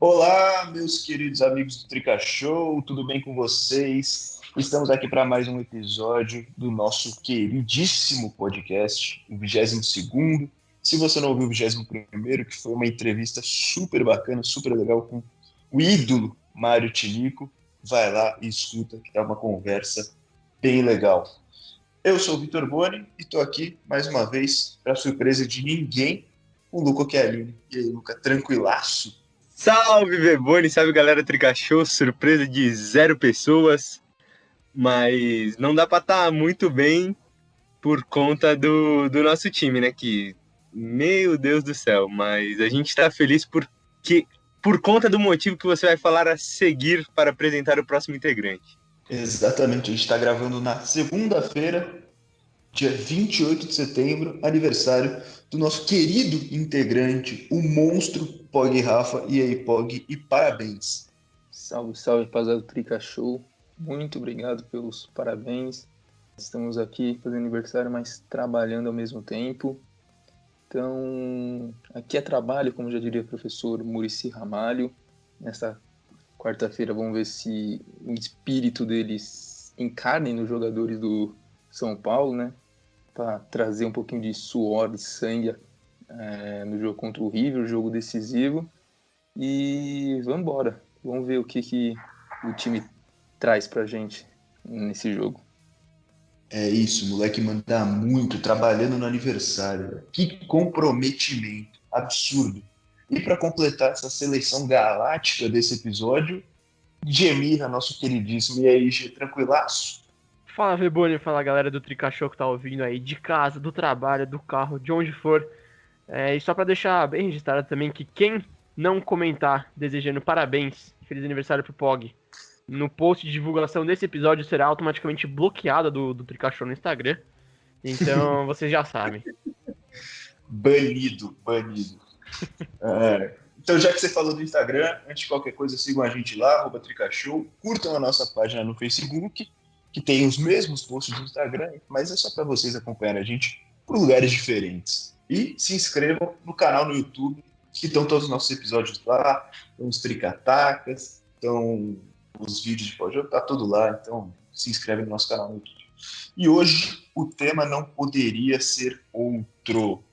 Olá, meus queridos amigos do Trica Show, tudo bem com vocês? Estamos aqui para mais um episódio do nosso queridíssimo podcast, o 22º. Se você não ouviu o 21º, que foi uma entrevista super bacana, super legal com o ídolo Mário Tilico, vai lá e escuta, que tá uma conversa bem legal. Eu sou o Vitor Boni e estou aqui mais uma vez, para surpresa de ninguém, com o Luca Chialini. E aí, Luca, tranquilaço? Salve, Bebone, salve galera Tricachou, surpresa de 0 pessoas, mas não dá pra estar muito bem por conta do nosso time, né? Meu Deus do céu, mas a gente tá feliz por conta do motivo que você vai falar a seguir para apresentar o próximo integrante. Exatamente, a gente está gravando na segunda-feira, dia 28 de setembro, aniversário do nosso querido integrante, o monstro Pog Rafa. E aí, Pog, e parabéns. Salve, salve, rapaziada do Trica Show. Muito obrigado pelos parabéns. Estamos aqui fazendo aniversário, mas trabalhando ao mesmo tempo. Então, aqui é trabalho, como já diria o professor Muricy Ramalho. Nesta quarta-feira, vamos ver se o espírito deles encarne nos jogadores do São Paulo, né? Para trazer um pouquinho de suor, de sangue no jogo contra o River, o jogo decisivo. E vamos embora. Vamos ver o que o time traz pra gente nesse jogo. É isso, o moleque manda muito, trabalhando no aniversário, velho. Que comprometimento, absurdo. E para completar essa seleção galáctica desse episódio, Gemirra, nosso queridíssimo. E aí, Gê, tranquilaço? Fala, Veboni, fala galera do Tricachou que tá ouvindo aí, de casa, do trabalho, do carro, de onde for. E só pra deixar bem registrado também que quem não comentar desejando parabéns, feliz aniversário pro Pog, no post de divulgação desse episódio será automaticamente bloqueado do Tricachou no Instagram. Então vocês já sabem. Banido, banido. Então, já que você falou do Instagram, antes de qualquer coisa, sigam a gente lá, @tricashow, curtam a nossa página no Facebook, que tem os mesmos posts do Instagram, mas é só para vocês acompanharem a gente por lugares diferentes. E se inscrevam no canal no YouTube, que estão todos os nossos episódios lá, estão os tricatacas, estão os vídeos de pós-jogo, tá tudo lá, então se inscreve no nosso canal no YouTube. E hoje o tema não poderia ser outro.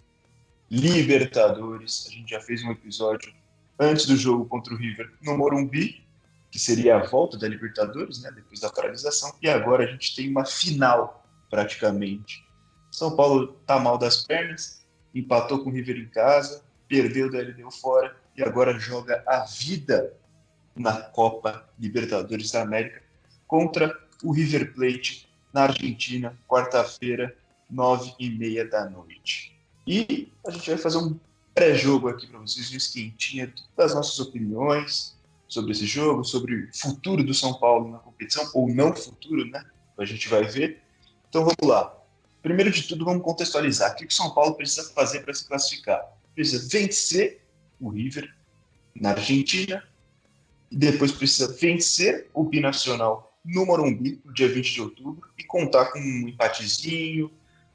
Libertadores. A gente já fez um episódio antes do jogo contra o River no Morumbi, que seria a volta da Libertadores, né, depois da paralisação, e agora a gente tem uma final, praticamente. São Paulo tá mal das pernas, empatou com o River em casa, perdeu da LDU fora, e agora joga a vida na Copa Libertadores da América contra o River Plate, na Argentina, quarta-feira, 9h30 da noite. E a gente vai fazer um pré-jogo aqui para vocês, um esquentinha das nossas opiniões sobre esse jogo, sobre o futuro do São Paulo na competição, ou não futuro, né? A gente vai ver. Então vamos lá. Primeiro de tudo, vamos contextualizar. O que o São Paulo precisa fazer para se classificar? Precisa vencer o River na Argentina, e depois precisa vencer o Binacional no Morumbi, no dia 20 de outubro, e contar com um empatezinho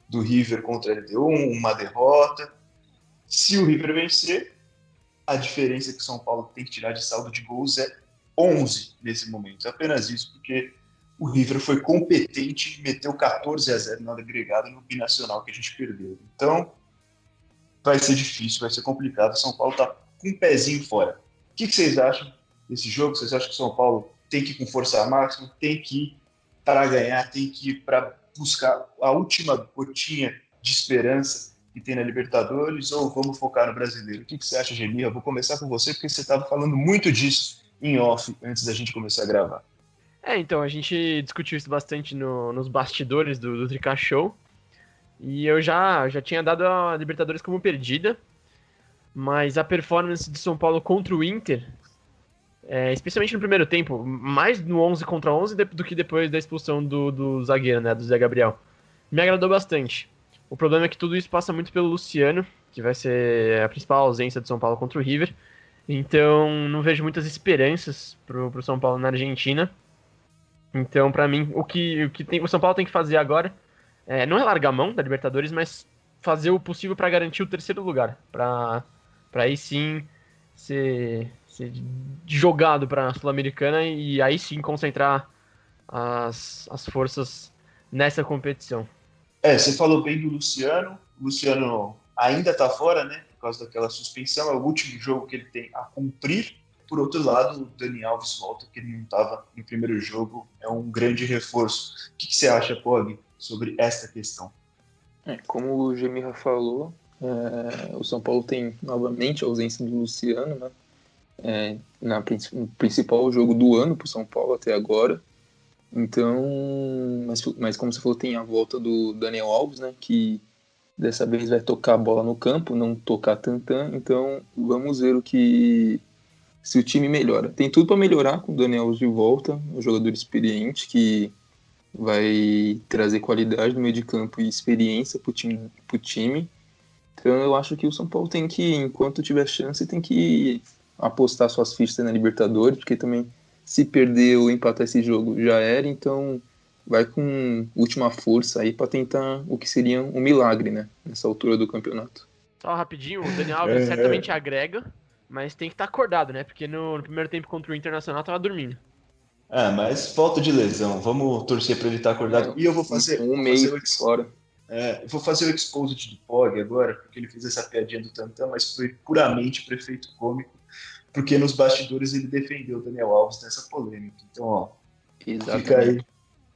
do River contra a LDU, uma derrota. Se o River vencer, a diferença que o São Paulo tem que tirar de saldo de gols é 11 nesse momento. É apenas isso, porque o River foi competente e meteu 14-0 na agregada no Binacional que a gente perdeu. Então, vai ser difícil, vai ser complicado. O São Paulo está com um pezinho fora. O que vocês acham desse jogo? Vocês acham que o São Paulo tem que ir com força máxima, tem que ir para ganhar, tem que ir para buscar a última gotinha de esperança que tem na Libertadores, ou vamos focar no Brasileiro? O que você acha, Gemir? Eu vou começar com você, porque você estava falando muito disso em off antes da gente começar a gravar. Então, a gente discutiu isso bastante nos bastidores do Trica Show, e eu já tinha dado a Libertadores como perdida, mas a performance do São Paulo contra o Inter, especialmente no primeiro tempo, mais no 11 contra 11 do que depois da expulsão do zagueiro, né, do Zé Gabriel, me agradou bastante. O problema é que tudo isso passa muito pelo Luciano, que vai ser a principal ausência do São Paulo contra o River. Então, não vejo muitas esperanças pro São Paulo na Argentina. Então, pra mim, o São Paulo tem que fazer agora não é largar a mão da Libertadores, mas fazer o possível para garantir o terceiro lugar. Pra aí sim ser ser jogado para a Sul-Americana e aí sim concentrar as forças nessa competição. Você falou bem do Luciano. O Luciano ainda está fora, né? Por causa daquela suspensão. É o último jogo que ele tem a cumprir. Por outro lado, o Dani Alves volta, que ele não estava no primeiro jogo. É um grande reforço. O que você acha, Pog, sobre esta questão? Como o Gemirra falou, o São Paulo tem novamente a ausência do Luciano, né? No principal jogo do ano para o São Paulo até agora. Então, mas como você falou, tem a volta do Daniel Alves, né? Que dessa vez vai tocar a bola no campo, não tocar tantã. Então, vamos ver se o time melhora. Tem tudo para melhorar com o Daniel Alves de volta, um jogador experiente que vai trazer qualidade no meio de campo e experiência para o time. Então eu acho que o São Paulo tem que, enquanto tiver chance, tem que apostar suas fichas na Libertadores, porque também se perder ou empatar esse jogo já era, então vai com última força aí para tentar o que seria um milagre, né, nessa altura do campeonato. Só rapidinho, o Daniel Alves certamente agrega, mas tem que estar acordado, né? Porque no primeiro tempo contra o Internacional tava dormindo. Mas falta de lesão. Vamos torcer para ele estar acordado. E eu vou fazer, um mês fora. Eu vou fazer o exposit do Pog agora, porque ele fez essa piadinha do Tantã, mas foi puramente para efeito cômico, porque nos bastidores ele defendeu o Daniel Alves nessa polêmica. Então, ó,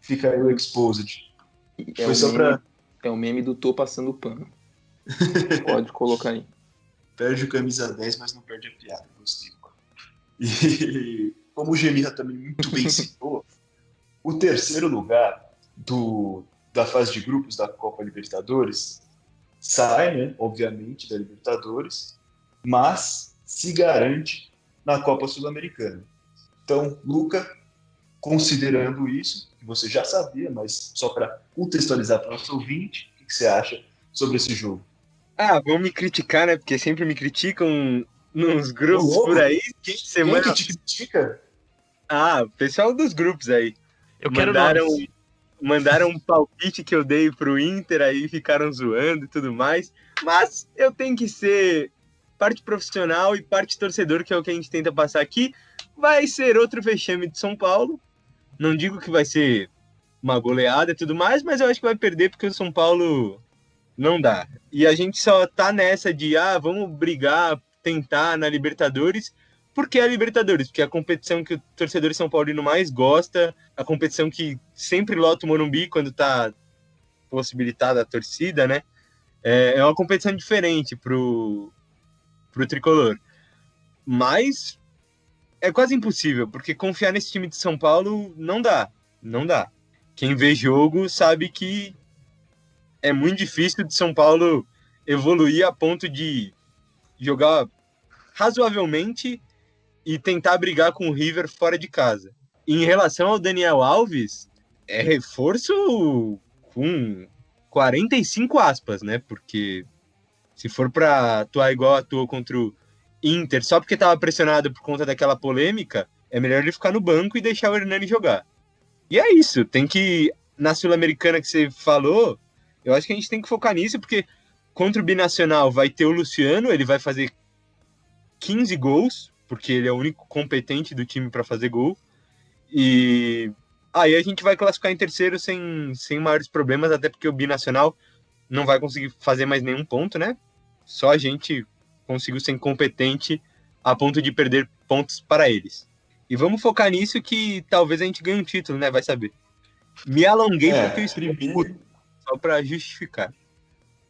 fica aí o exposit. Foi só para... É o meme do tô passando pano. Pode colocar aí. Perde o camisa 10, mas não perde a piada. Gostei. E como o Gemirra também muito bem citou, o terceiro lugar da fase de grupos da Copa Libertadores sai, né, obviamente, da Libertadores, mas se garante na Copa Sul-Americana. Então, Luca, considerando isso, que você já sabia, mas só para contextualizar para o nosso ouvinte, o que você acha sobre esse jogo? Vão me criticar, né? Porque sempre me criticam nos grupos por aí. Quem que te critica? O pessoal dos grupos aí. Eu quero nomes. Mandaram um palpite que eu dei pro Inter, aí ficaram zoando e tudo mais. Mas eu tenho que ser parte profissional e parte torcedor, que é o que a gente tenta passar aqui. Vai ser outro vexame de São Paulo. Não digo que vai ser uma goleada e tudo mais, mas eu acho que vai perder porque o São Paulo não dá. E a gente só tá nessa de, vamos brigar, tentar na Libertadores. Por que a Libertadores? Porque é a competição que o torcedor São Paulino mais gosta, a competição que sempre lota o Morumbi quando tá possibilitada a torcida, né? É uma competição diferente pro tricolor. Mas é quase impossível, porque confiar nesse time de São Paulo não dá. Não dá. Quem vê jogo sabe que é muito difícil de São Paulo evoluir a ponto de jogar razoavelmente e tentar brigar com o River fora de casa. Em relação ao Daniel Alves, é reforço com 45 aspas, né? Porque se for para atuar igual atuou contra o Inter, só porque estava pressionado por conta daquela polêmica, é melhor ele ficar no banco e deixar o Hernani jogar. E é isso, tem que, na Sul-Americana que você falou, eu acho que a gente tem que focar nisso, porque contra o Binacional vai ter o Luciano, ele vai fazer 15 gols, porque ele é o único competente do time para fazer gol. E aí a gente vai classificar em terceiro sem maiores problemas, até porque o Binacional não vai conseguir fazer mais nenhum ponto, né? Só a gente conseguiu ser incompetente a ponto de perder pontos para eles. E vamos focar nisso que talvez a gente ganhe um título, né? Vai saber. Me alonguei porque eu escrevi só para justificar.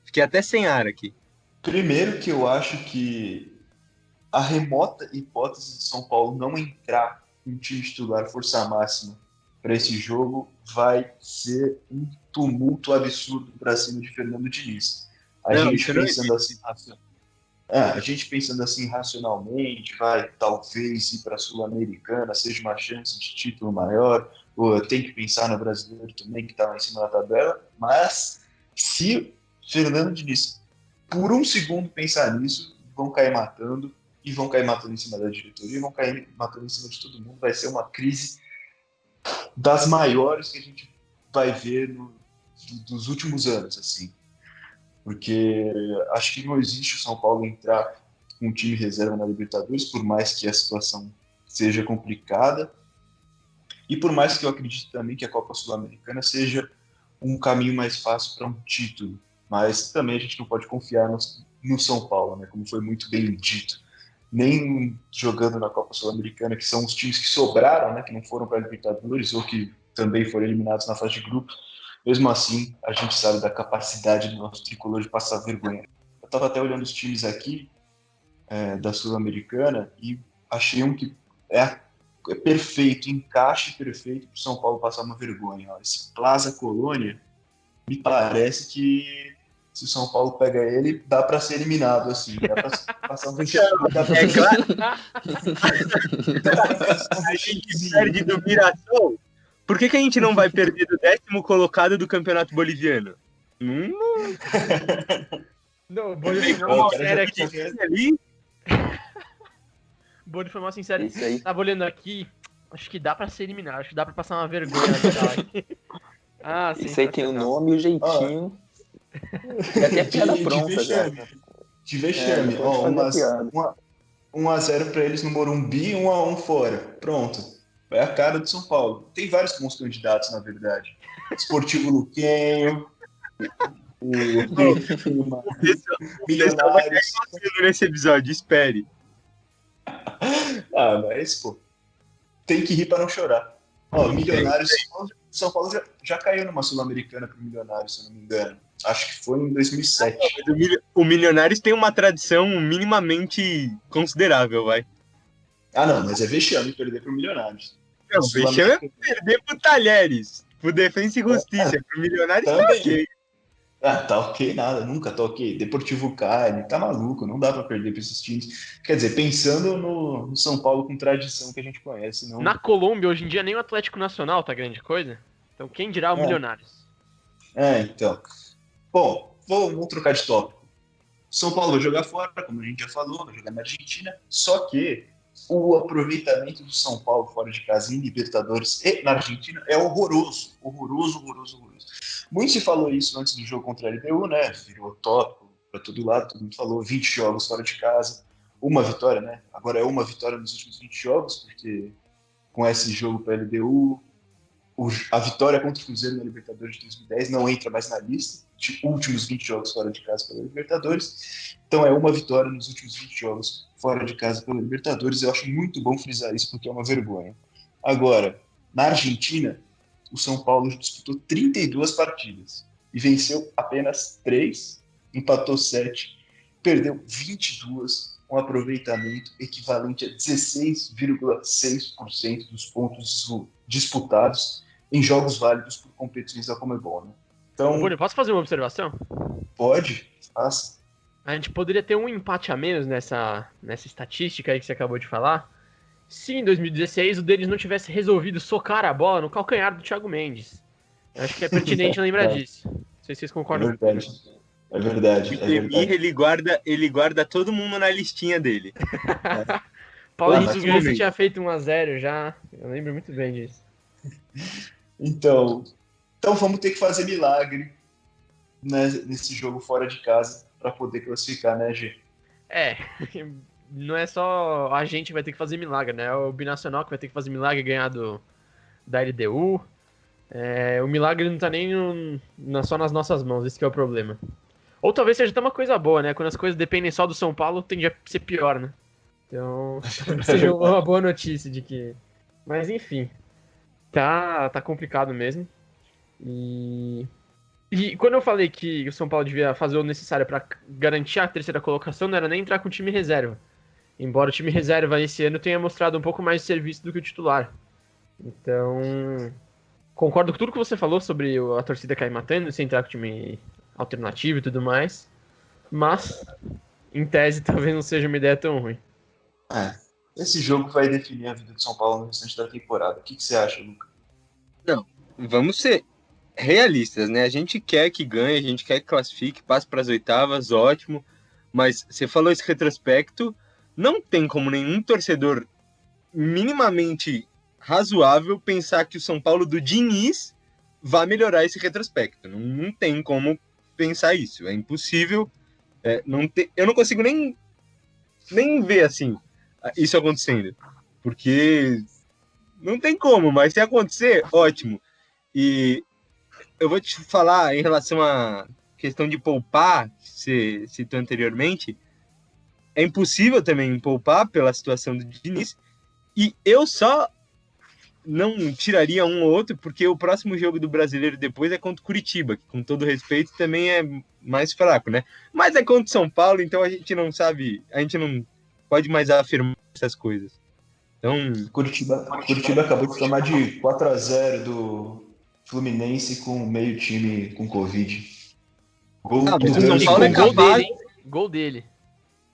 Fiquei até sem ar aqui. Primeiro que eu acho que a remota hipótese de São Paulo não entrar com time titular força máxima para esse jogo vai ser um tumulto absurdo para cima de Fernando Diniz. A gente pensando assim racionalmente, vai talvez ir para a Sul-Americana, seja uma chance de título maior, ou tem que pensar no brasileiro também, que está lá em cima da tabela, mas se Fernando Diniz, por um segundo, pensar nisso, vão cair matando, e vão cair matando em cima da diretoria, e vão cair matando em cima de todo mundo. Vai ser uma crise das maiores que a gente vai ver dos últimos anos, assim. Porque acho que não existe o São Paulo entrar com o time reserva na Libertadores, por mais que a situação seja complicada. E por mais que eu acredite também que a Copa Sul-Americana seja um caminho mais fácil para um título. Mas também a gente não pode confiar no São Paulo, né? Como foi muito bem dito. Nem jogando na Copa Sul-Americana, que são os times que sobraram, né? Que não foram para a Libertadores ou que também foram eliminados na fase de grupo. Mesmo assim, a gente sabe da capacidade do nosso tricolor de passar vergonha. Eu estava até olhando os times aqui da Sul-Americana e achei um que é perfeito, encaixe perfeito para o São Paulo passar uma vergonha. Ó. Esse Plaza Colônia, me parece que se o São Paulo pega ele, dá para ser eliminado, assim. Dá para passar um vexame. É claro. A gente perde do Mirassol. Por que a gente não vai perder do 10º colocado do Campeonato Boliviano? Não, Boni foi mal sincero aqui. Ali. Boni foi mal sincero. Isso aí. Tava olhando aqui, acho que dá pra ser eliminado, acho que dá pra passar uma vergonha. Ah, Isso aí tem o sensacional. nome e o jeitinho. E até a piada pronta já. De vexame. Pode fazer a piada. 1x0 para eles no Morumbi, 1x1 fora. Pronto. É a cara do São Paulo. Tem vários bons candidatos, na verdade. Esportivo Luquenho, o Milionários. Nesse episódio, espere. Mas, pô, tem que rir para não chorar. Ó, Milionários, São Paulo já caiu numa Sul-Americana pro Milionários, se eu não me engano. Acho que foi em 2007. O Milionários tem uma tradição minimamente considerável, vai. Não, mas é vexame perder pro Milionários. Não, o vexame é perder pro Talheres, pro Defensa e Justiça, pro Milionários também. tá ok. Tá ok, nada, nunca tá ok. Deportivo Cali, tá maluco, não dá pra perder pra esses times. Quer dizer, pensando no São Paulo com tradição que a gente conhece. Não... Na Colômbia, hoje em dia, nem o Atlético Nacional tá grande coisa. Então, quem dirá o Milionários? Então. Bom, vamos trocar de tópico. São Paulo vai jogar fora, como a gente já falou, vai jogar na Argentina, só que o aproveitamento do São Paulo fora de casa em Libertadores e na Argentina é horroroso. Muito se falou isso antes do jogo contra a LDU, né? Virou tópico para todo lado, todo mundo falou 20 jogos fora de casa, uma vitória, né? Agora é uma vitória nos últimos 20 jogos, porque com esse jogo para a LDU, a vitória contra o Cruzeiro na Libertadores de 2010 não entra mais na lista de últimos 20 jogos fora de casa pela Libertadores. Então é uma vitória nos últimos 20 jogos fora de casa pela Libertadores. Eu acho muito bom frisar isso, porque é uma vergonha. Agora, na Argentina, o São Paulo disputou 32 partidas e venceu apenas 3, empatou 7, perdeu 22, um aproveitamento equivalente a 16,6% dos pontos disputados em jogos válidos por competições da Conmebol, né? Então, Boni, posso fazer uma observação? pode, faça. A gente poderia ter um empate a menos nessa estatística aí que você acabou de falar, se em 2016 o deles não tivesse resolvido socar a bola no calcanhar do Thiago Mendes. Eu acho que é pertinente lembrar disso. Não sei se vocês concordam. É verdade. O Demir, ele guarda todo mundo na listinha dele. Paulo Henrique Gouveia tinha feito 1x0 já. Eu lembro muito bem disso. Então vamos ter que fazer milagre, né, nesse jogo fora de casa para poder classificar, né, G? Não é só a gente que vai ter que fazer milagre, né? É o Binacional que vai ter que fazer milagre e ganhar da LDU. O milagre não tá nem só nas nossas mãos, esse que é o problema. Ou talvez seja até uma coisa boa, né? Quando as coisas dependem só do São Paulo, tende a ser pior, né? Então, seja uma boa notícia de que... Mas enfim, tá complicado mesmo. E quando eu falei que o São Paulo devia fazer o necessário para garantir a terceira colocação, não era nem entrar com o time reserva. Embora o time reserva esse ano tenha mostrado um pouco mais de serviço do que o titular. Então, concordo com tudo que você falou sobre a torcida cair matando, sem entrar com o time alternativo e tudo mais. Mas, em tese, talvez não seja uma ideia tão ruim. Esse jogo vai definir a vida do São Paulo no restante da temporada. O que você acha, Luca? Não, vamos ser realistas, né? A gente quer que ganhe, a gente quer que classifique, passe para as oitavas, ótimo. Mas você falou esse retrospecto, não tem como nenhum torcedor minimamente razoável pensar que o São Paulo do Diniz vai melhorar esse retrospecto. Não tem como pensar isso, é impossível. Eu não consigo nem nem ver, assim, isso acontecendo. Porque não tem como, mas se acontecer, ótimo. E eu vou te falar em relação à questão de poupar, que você citou anteriormente, é impossível também poupar pela situação do Diniz, e eu só não tiraria um ou outro, porque o próximo jogo do Brasileiro depois é contra o Curitiba, que com todo respeito também é mais fraco, né? Mas é contra o São Paulo, então a gente não sabe, a gente não pode mais afirmar essas coisas. Então, Curitiba acabou de tomar de 4-0 do Fluminense com meio time com Covid. Gol mas do o São Ganso. Paulo é Gol capaz. dele, hein? Gol dele.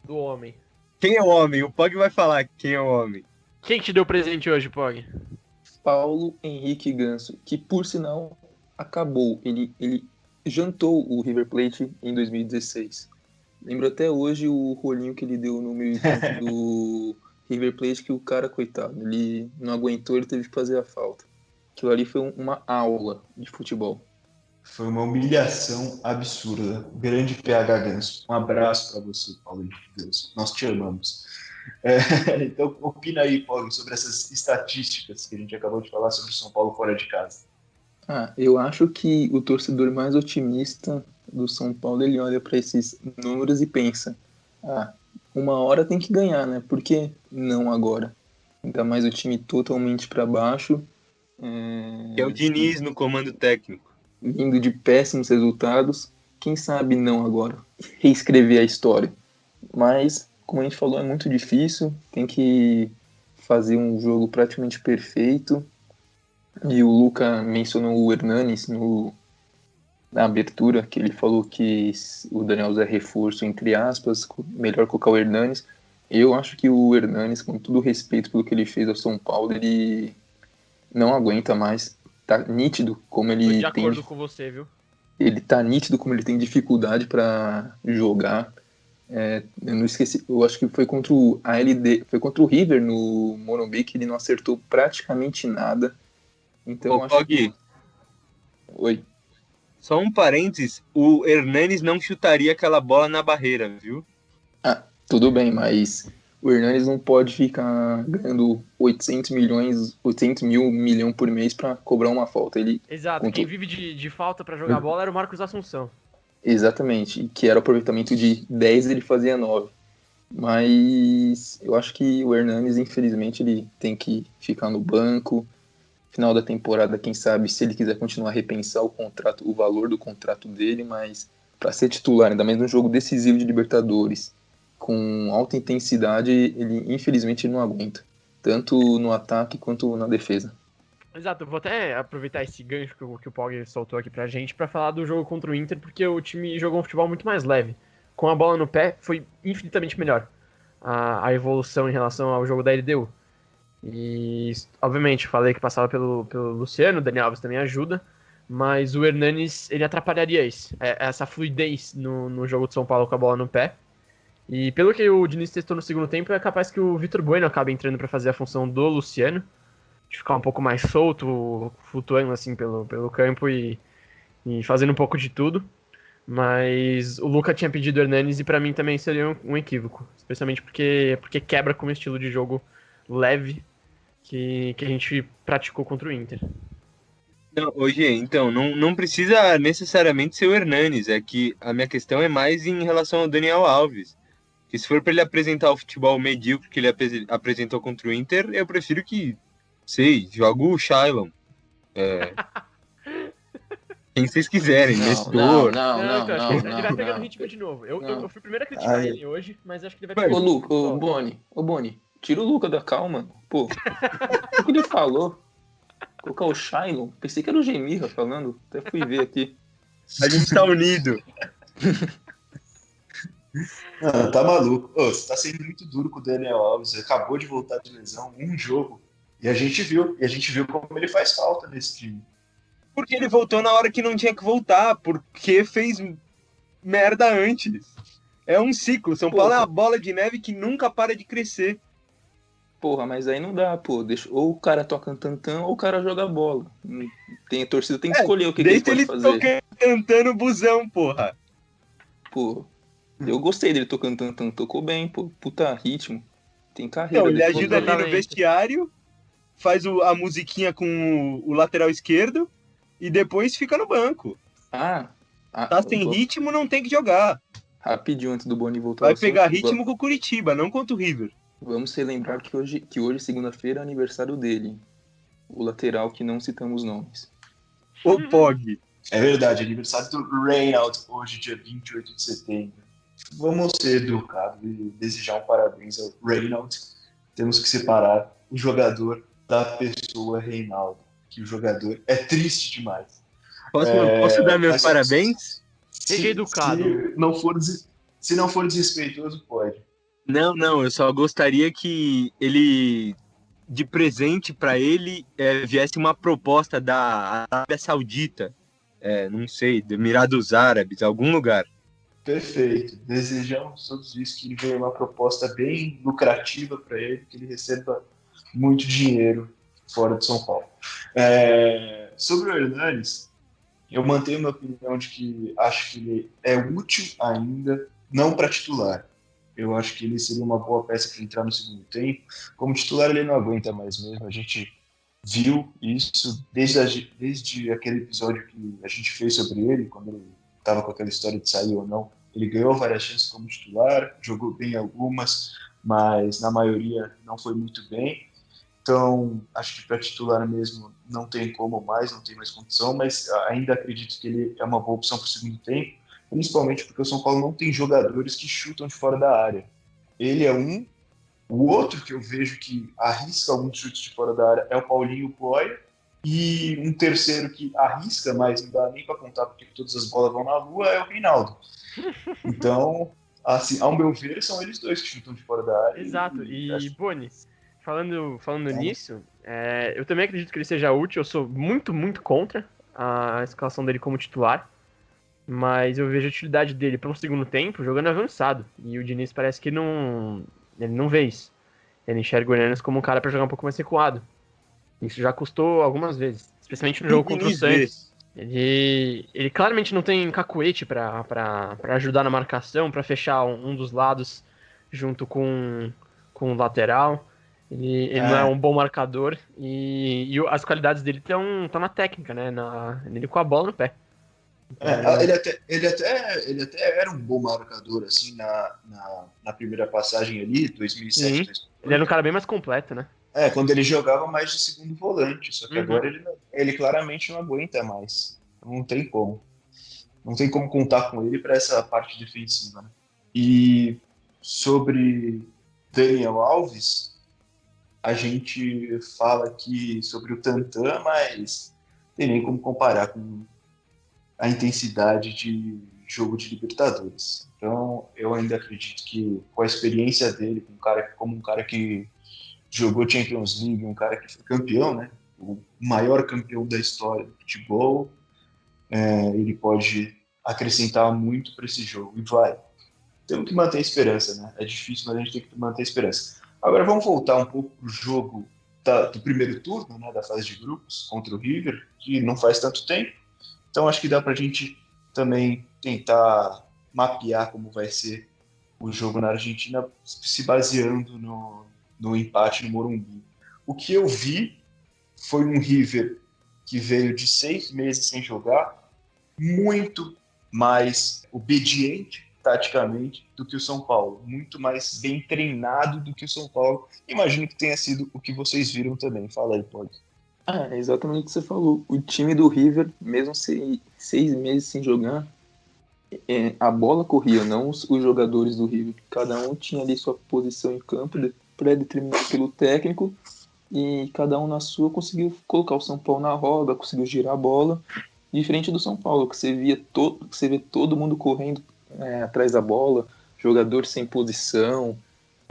Do homem. Quem é o homem? O Pog vai falar quem é o homem. Quem que te deu presente hoje, Pog? Paulo Henrique Ganso, que por sinal acabou. Ele jantou o River Plate em 2016. Lembro até hoje o rolinho que ele deu no meio campo do River Plate, que o cara, coitado, ele não aguentou, ele teve que fazer a falta. Aquilo ali foi uma aula de futebol. Foi uma humilhação absurda. Grande PH Ganso. Um abraço para você, Paulo Henrique Ganso. Nós te amamos. Então, opina aí, Paulo, sobre essas estatísticas que a gente acabou de falar sobre o São Paulo fora de casa. Eu acho que o torcedor mais otimista do São Paulo, ele olha para esses números e pensa, uma hora tem que ganhar, né? Por que não agora? Ainda mais o time totalmente para baixo, Que é o Diniz no comando técnico. vindo de péssimos resultados, quem sabe não agora, reescrever a história. Mas, como a gente falou, é muito difícil, tem que fazer um jogo praticamente perfeito. E o Luca mencionou o Hernanes na abertura, que ele falou que o Daniel Alves é reforço, entre aspas, melhor colocar o Hernanes. Eu acho que o Hernanes, com todo o respeito pelo que ele fez ao São Paulo, ele não aguenta mais. Tá nítido como Tô de ele acordo com você, viu? ele tá nítido como ele tem dificuldade para jogar. Eu não esqueci, eu acho que foi contra o ALD, foi contra o River no Morumbi que ele não acertou praticamente nada. Então Ô, acho Pog, que... Oi. só um parênteses, o Hernanes não chutaria aquela bola na barreira, viu? Tudo bem, mas o Hernanes não pode ficar ganhando 800 milhão por mês para cobrar uma falta. Exato, quem vive de falta pra jogar bola era o Marcos Assunção. Exatamente, que era o aproveitamento de 10, ele fazia 9. Mas eu acho que o Hernanes, infelizmente, ele tem que ficar no banco. Final da temporada, quem sabe, se ele quiser continuar a repensar o contrato, o valor do contrato dele, mas para ser titular, ainda mais num jogo decisivo de Libertadores, com alta intensidade, ele infelizmente não aguenta, tanto no ataque quanto na defesa. Exato, eu vou até aproveitar esse gancho que o Pog soltou aqui pra gente pra falar do jogo contra o Inter, porque o time jogou um futebol muito mais leve. Com a bola no pé, foi infinitamente melhor a evolução em relação ao jogo da LDU. E, obviamente, falei que passava pelo Luciano, o Daniel Alves também ajuda, mas o Hernanes, ele atrapalharia isso, essa fluidez no jogo de São Paulo com a bola no pé. E pelo que o Diniz testou no segundo tempo, é capaz que o Vitor Bueno acabe entrando para fazer a função do Luciano, de ficar um pouco mais solto, flutuando assim pelo campo e fazendo um pouco de tudo. Mas o Luca tinha pedido o Hernanes e para mim também seria um equívoco, especialmente porque quebra com o estilo de jogo leve que a gente praticou contra o Inter. Não, hoje, então, não precisa necessariamente ser o Hernanes, é que a minha questão é mais em relação ao Daniel Alves. Que se for para ele apresentar o futebol medíocre que ele apresentou contra o Inter, eu prefiro que, joga o Shailon. Quem vocês quiserem, Nestor. Então, acho que ele vai pegando ritmo de novo. Eu fui o primeiro a criticar ele hoje, mas acho que ele vai pegar ritmo. Ô Boni, tira o Luca da calma. Pô, o que ele falou? Colocar o Shailon? Pensei que era o Gemirra falando, até fui ver aqui. A gente tá unido. Não, tá maluco. Você tá sendo muito duro com o Daniel Alves. Ele acabou de voltar de lesão, um jogo. E a gente viu como ele faz falta nesse time. Porque ele voltou na hora que não tinha que voltar, porque fez merda antes. É um ciclo. São Paulo é uma bola de neve que nunca para de crescer. Porra, mas aí não dá, pô. Ou o cara toca tantã ou o cara joga bola. A torcida tem que escolher o que ele pode fazer. Deixa ele cantando busão, porra. Pô, Eu gostei dele tocando tantão, tocou bem, pô, puta ritmo. Tem carreira. Então, ele depois ajuda ali no Exatamente. vestiário, faz a musiquinha com o lateral esquerdo e depois fica no banco. Ah, Tá sem ritmo, não tem que jogar. rapidinho antes do Boni voltar ao Vai pegar assunto, ritmo com o Curitiba, não contra o River. vamos relembrar que hoje segunda-feira, é aniversário dele. O lateral que não citamos nomes. O Pog. É verdade, aniversário do Reinaldo, hoje, dia 28 de setembro. Vamos ser educados e desejar um parabéns ao Reinaldo. Temos que separar o jogador da pessoa Reinaldo, que o jogador é triste demais. Posso dar meus Mas parabéns? Seja educado. Se não for desrespeitoso, pode. Não, eu só gostaria que ele, de presente para ele, viesse uma proposta da Arábia Saudita, não sei, do Emirados Árabes, algum lugar. Perfeito. Desejamos todos isso, que ele venha uma proposta bem lucrativa para ele, que ele receba muito dinheiro fora de São Paulo. Sobre o Hernanes, eu mantenho minha opinião de que acho que ele é útil ainda, não para titular. Eu acho que ele seria uma boa peça para entrar no segundo tempo. Como titular, ele não aguenta mais mesmo. A gente viu isso desde aquele episódio que a gente fez sobre ele, quando ele estava com aquela história de sair ou não. Ele ganhou várias chances como titular, jogou bem algumas, mas na maioria não foi muito bem. Então, acho que para titular mesmo não tem como mais, não tem mais condição, mas ainda acredito que ele é uma boa opção para o segundo tempo, principalmente porque o São Paulo não tem jogadores que chutam de fora da área. Ele é um. O outro que eu vejo que arrisca alguns chutes de fora da área é o Paulinho Boia, e um terceiro que arrisca, mas não dá nem para contar porque todas as bolas vão na lua, é o Reinaldo. Então, assim, ao meu ver, são eles dois que chutam de fora da área. Exato. E, acho- Boni, falando nisso, eu também acredito que ele seja útil. Eu sou muito, muito contra a escalação dele como titular. Mas eu vejo a utilidade dele para um segundo tempo jogando avançado. E o Diniz parece que ele não vê isso. Ele enxerga o Hernanes como um cara para jogar um pouco mais recuado. Isso já custou algumas vezes, especialmente no jogo contra o Santos. Ele claramente não tem cacuete para ajudar na marcação, para fechar um dos lados junto com o lateral. Ele não é um bom marcador e as qualidades dele estão na técnica, né? Nele com a bola no pé. Ele até era um bom marcador, assim, na primeira passagem ali, 2007, Sim, 2008. ele era um cara bem mais completo, né? Quando ele jogava mais de segundo volante, só que Uhum. agora ele claramente não aguenta mais. Não tem como. Não tem como contar com ele para essa parte defensiva, né? E sobre Daniel Alves, a gente fala aqui sobre o Tantan, mas tem nem como comparar com a intensidade de jogo de Libertadores. Então, eu ainda acredito que com a experiência dele, como um cara que jogou Champions League, um cara que foi campeão, né? O maior campeão da história do futebol, ele pode acrescentar muito para esse jogo. E vai. Temos que manter a esperança, né? É difícil, mas a gente tem que manter a esperança. Agora vamos voltar um pouco para o jogo do primeiro turno, né, da fase de grupos, contra o River, que não faz tanto tempo. Então acho que dá para a gente também tentar mapear como vai ser o jogo na Argentina, se baseando no empate no Morumbi. O que eu vi foi um River que veio de 6 meses sem jogar, muito mais obediente taticamente do que o São Paulo, muito mais bem treinado do que o São Paulo. Imagino que tenha sido o que vocês viram também. Fala aí, pode. É exatamente o que você falou. O time do River, mesmo 6 meses sem jogar, a bola corria, não os jogadores do River. Cada um tinha ali sua posição em campo, pré-determinada pelo técnico, e cada um na sua conseguiu colocar o São Paulo na roda, conseguiu girar a bola, diferente do São Paulo, que você vê todo mundo correndo atrás da bola, jogador sem posição.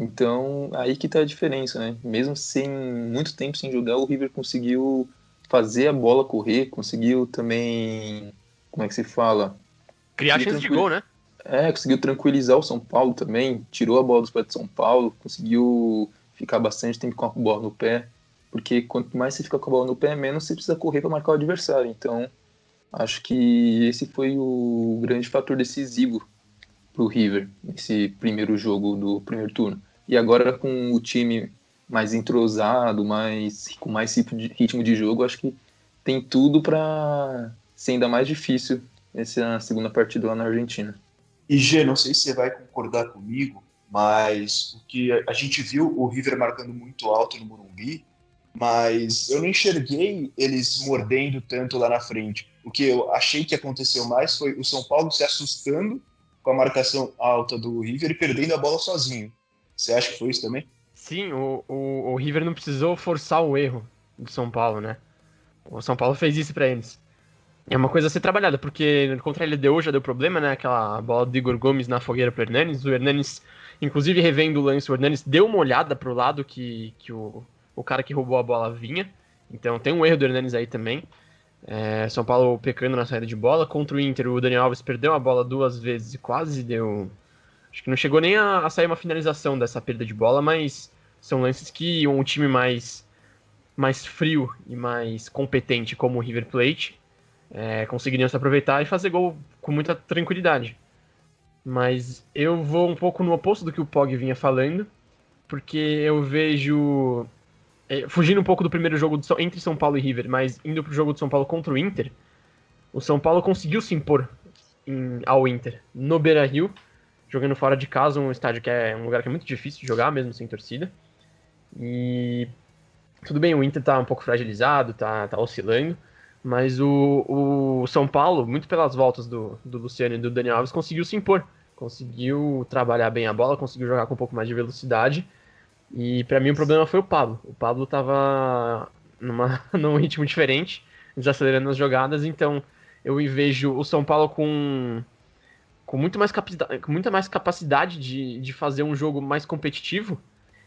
Então, aí que tá a diferença, né? Mesmo sem muito tempo sem jogar, o River conseguiu fazer a bola correr, conseguiu também, como é que se fala? Criar Conseguiu chance de gol, né? conseguiu tranquilizar o São Paulo também, tirou a bola dos pés do São Paulo, conseguiu ficar bastante tempo com a bola no pé, porque quanto mais você fica com a bola no pé, menos você precisa correr para marcar o adversário. Então, acho que esse foi o grande fator decisivo pro River nesse primeiro jogo do primeiro turno. E agora com o time mais entrosado, com mais ritmo de jogo, acho que tem tudo para ser ainda mais difícil essa segunda partida lá na Argentina. E Gê, não sei se você vai concordar comigo, mas o que a gente viu o River marcando muito alto no Morumbi, mas eu não enxerguei eles mordendo tanto lá na frente. O que eu achei que aconteceu mais foi o São Paulo se assustando com a marcação alta do River e perdendo a bola sozinho. Você acha que foi isso também? Sim, o River não precisou forçar o erro do São Paulo, né? O São Paulo fez isso pra eles. É uma coisa a ser trabalhada, porque contra a LDU já deu problema, né? Aquela bola do Igor Gomes na fogueira pro Hernanes. O Hernanes, inclusive revendo o lance, o Hernanes deu uma olhada pro lado que o cara que roubou a bola vinha. Então tem um erro do Hernanes aí também. São Paulo pecando na saída de bola. Contra o Inter, o Daniel Alves perdeu a bola 2 vezes e quase deu... Acho que não chegou nem a sair uma finalização dessa perda de bola, mas são lances que um time mais frio e mais competente como o River Plate conseguiriam se aproveitar e fazer gol com muita tranquilidade. Mas eu vou um pouco no oposto do que o Pog vinha falando, porque eu vejo, fugindo um pouco do primeiro jogo entre São Paulo e River, mas indo pro jogo de São Paulo contra o Inter, o São Paulo conseguiu se impor ao Inter no Beira-Rio, jogando fora de casa, um estádio que é um lugar que é muito difícil de jogar, mesmo sem torcida. E tudo bem, o Inter tá um pouco fragilizado, tá oscilando, mas o São Paulo, muito pelas voltas do Luciano e do Daniel Alves, conseguiu se impor. Conseguiu trabalhar bem a bola, conseguiu jogar com um pouco mais de velocidade. E pra mim o problema foi o Pablo. O Pablo tava num ritmo diferente, desacelerando as jogadas, então eu vejo o São Paulo com muita mais capacidade de fazer um jogo mais competitivo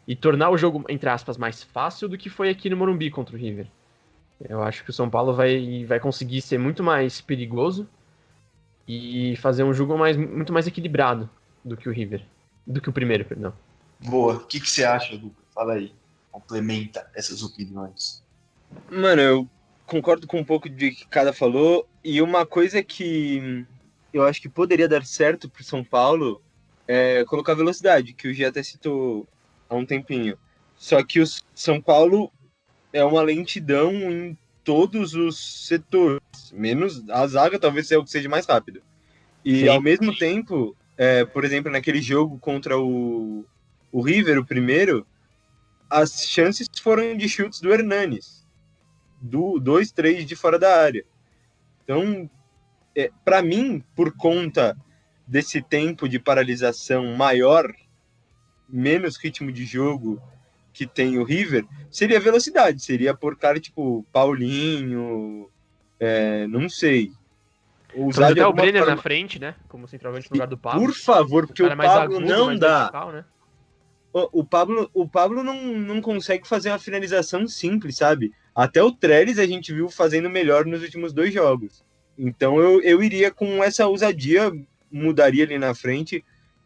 e tornar o jogo, entre aspas, mais fácil do que foi aqui no Morumbi contra o River. Eu acho que o São Paulo vai conseguir ser muito mais perigoso e fazer um jogo muito mais equilibrado do que o River. Do que o primeiro, perdão. Boa. O que você acha, Luca? Fala aí. Complementa essas opiniões. Mano, eu concordo com um pouco de que cada falou, e uma coisa que eu acho que poderia dar certo pro São Paulo é colocar velocidade, que o Gia até citou há um tempinho. Só que o São Paulo é uma lentidão em todos os setores, menos a zaga talvez seja o que seja mais rápido. E Sim. ao mesmo tempo, por exemplo, naquele jogo contra o River, o primeiro, as chances foram de chutes do Hernanes. 2, 3 de fora da área. Então, para mim, por conta desse tempo de paralisação maior, menos ritmo de jogo que tem o River, seria velocidade, seria por cara tipo Paulinho, não sei. Usar Talvez de até o alguma Brenner forma. na frente, né? Como centroavante no lugar do Pablo. Por favor, porque cara o mais Pablo agudo, não mais dá. vertical, né? O Pablo não consegue fazer uma finalização simples, sabe? Até o Trellis a gente viu fazendo melhor nos últimos 2 jogos. Então eu iria com essa ousadia, mudaria ali na frente,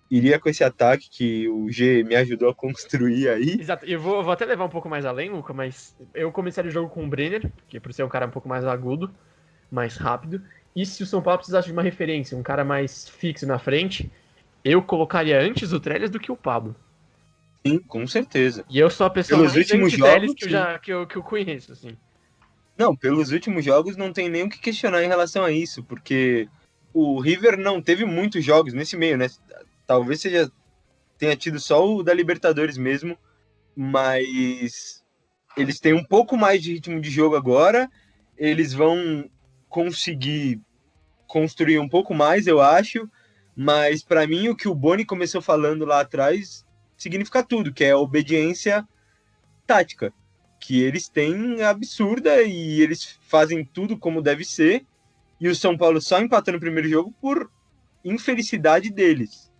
iria com esse ataque que o G me ajudou a construir aí. Exato, eu vou até levar um pouco mais além, Luca, mas eu começaria o jogo com o Brenner, que por ser um cara um pouco mais agudo, mais rápido. E se o São Paulo precisasse de uma referência, um cara mais fixo na frente, eu colocaria antes o Trellis do que o Pablo. Sim, com certeza. E eu sou a pessoa Pelos mais últimos anti-Trellis jogos, que eu conheço, assim. Não, pelos últimos jogos não tem nem o que questionar em relação a isso, porque o River não teve muitos jogos nesse meio, né? Talvez tenha tido só o da Libertadores mesmo, mas eles têm um pouco mais de ritmo de jogo agora, eles vão conseguir construir um pouco mais, eu acho, mas para mim o que o Boni começou falando lá atrás significa tudo, que é a obediência tática, que eles têm absurda e eles fazem tudo como deve ser, e o São Paulo só empatou no primeiro jogo por infelicidade deles,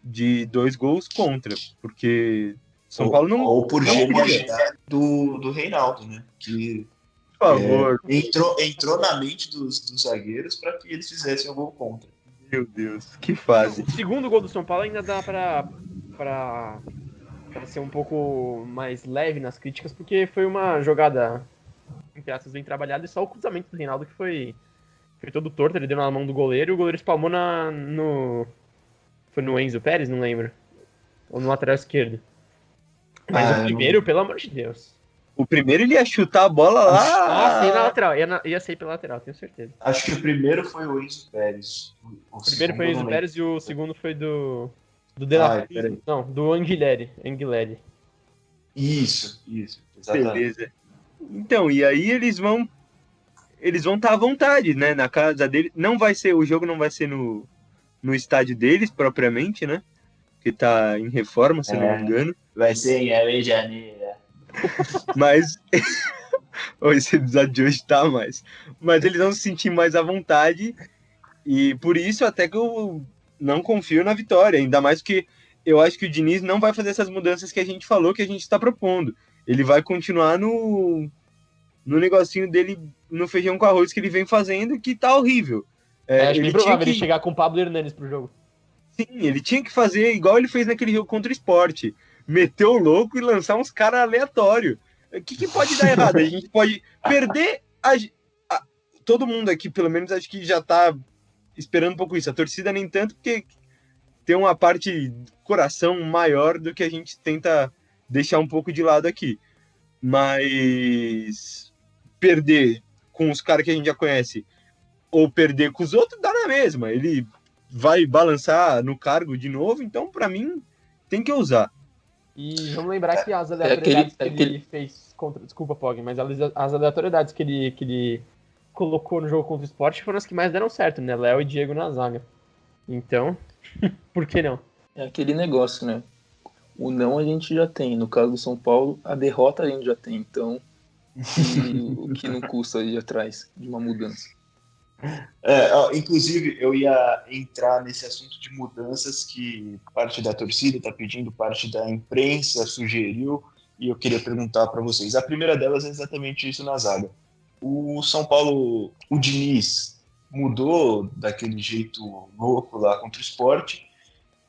de 2 gols contra, porque São Paulo não... Ou por não genialidade do Reinaldo, né? Que Por favor. entrou na mente dos zagueiros para que eles fizessem o gol contra. Meu Deus, que fase. O segundo gol do São Paulo ainda dá pra ser um pouco mais leve nas críticas, porque foi uma jogada, entre aspas, bem trabalhada, e só o cruzamento do Reinaldo que foi todo torto, ele deu na mão do goleiro, e o goleiro espalmou Foi no Enzo Pérez? Não lembro. Ou no lateral esquerdo. Mas o primeiro, pelo amor de Deus. O primeiro ele ia chutar a bola lá. Nossa, ia na lateral. Ia sair pela lateral, tenho certeza. Acho que o primeiro foi o Enzo Pérez. O primeiro foi o Enzo Pérez e o segundo foi do De La Cruz. Não, do Anguilhery. Isso, exatamente. Beleza. Então, e aí eles vão estar à vontade, né, na casa dele. O jogo não vai ser no estádio deles, propriamente, né, que tá em reforma, se não me engano. Vai ser em Avejaneira. Mas, esse episódio de hoje tá mais. Mas eles vão se sentir mais à vontade, e por isso até que eu não confio na vitória, ainda mais que eu acho que o Diniz não vai fazer essas mudanças que a gente falou, que a gente está propondo. Ele vai continuar no negocinho dele, no feijão com arroz que ele vem fazendo, que tá horrível. Acho bem provável ele chegar com o Pablo Hernanes pro jogo. Sim, ele tinha que fazer igual ele fez naquele jogo contra o Sport. Meter o louco e lançar uns caras aleatórios. O que pode dar errado? A gente pode perder todo mundo aqui, pelo menos, acho que já tá esperando um pouco isso. A torcida nem tanto, porque tem uma parte do coração maior do que a gente tenta deixar um pouco de lado aqui. Mas perder com os caras que a gente já conhece ou perder com os outros, dá na mesma. Ele vai balançar no cargo de novo, então, pra mim, tem que usar. E vamos lembrar que as aleatoriedades que ele fez contra... Desculpa, Pog, mas as aleatoriedades que ele colocou no jogo contra o Sport foram as que mais deram certo, né? Léo e Diego na zaga. Então, por que não? É aquele negócio, né? O não a gente já tem. No caso do São Paulo, a derrota a gente já tem. Então, o que não custa ir atrás de uma mudança? Inclusive, eu ia entrar nesse assunto de mudanças que parte da torcida está pedindo, parte da imprensa sugeriu, e eu queria perguntar para vocês. A primeira delas é exatamente isso na zaga. O São Paulo, o Diniz, mudou daquele jeito louco lá contra o Sport,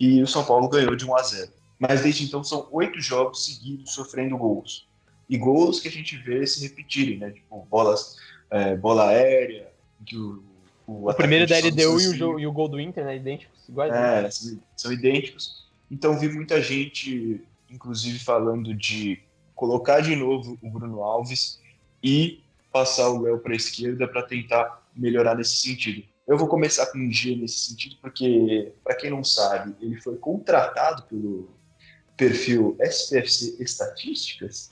e o São Paulo ganhou de 1-0. Mas desde então são 8 jogos seguidos sofrendo gols. E gols que a gente vê se repetirem, né? Tipo, bola aérea, que o primeiro da LDU e o gol do Inter, né? Idênticos, iguais. São idênticos. Então vi muita gente, inclusive, falando de colocar de novo o Bruno Alves e passar o Léo para a esquerda para tentar melhorar nesse sentido. Eu vou começar com um G nesse sentido, porque, para quem não sabe, ele foi contratado pelo perfil SPFC Estatísticas,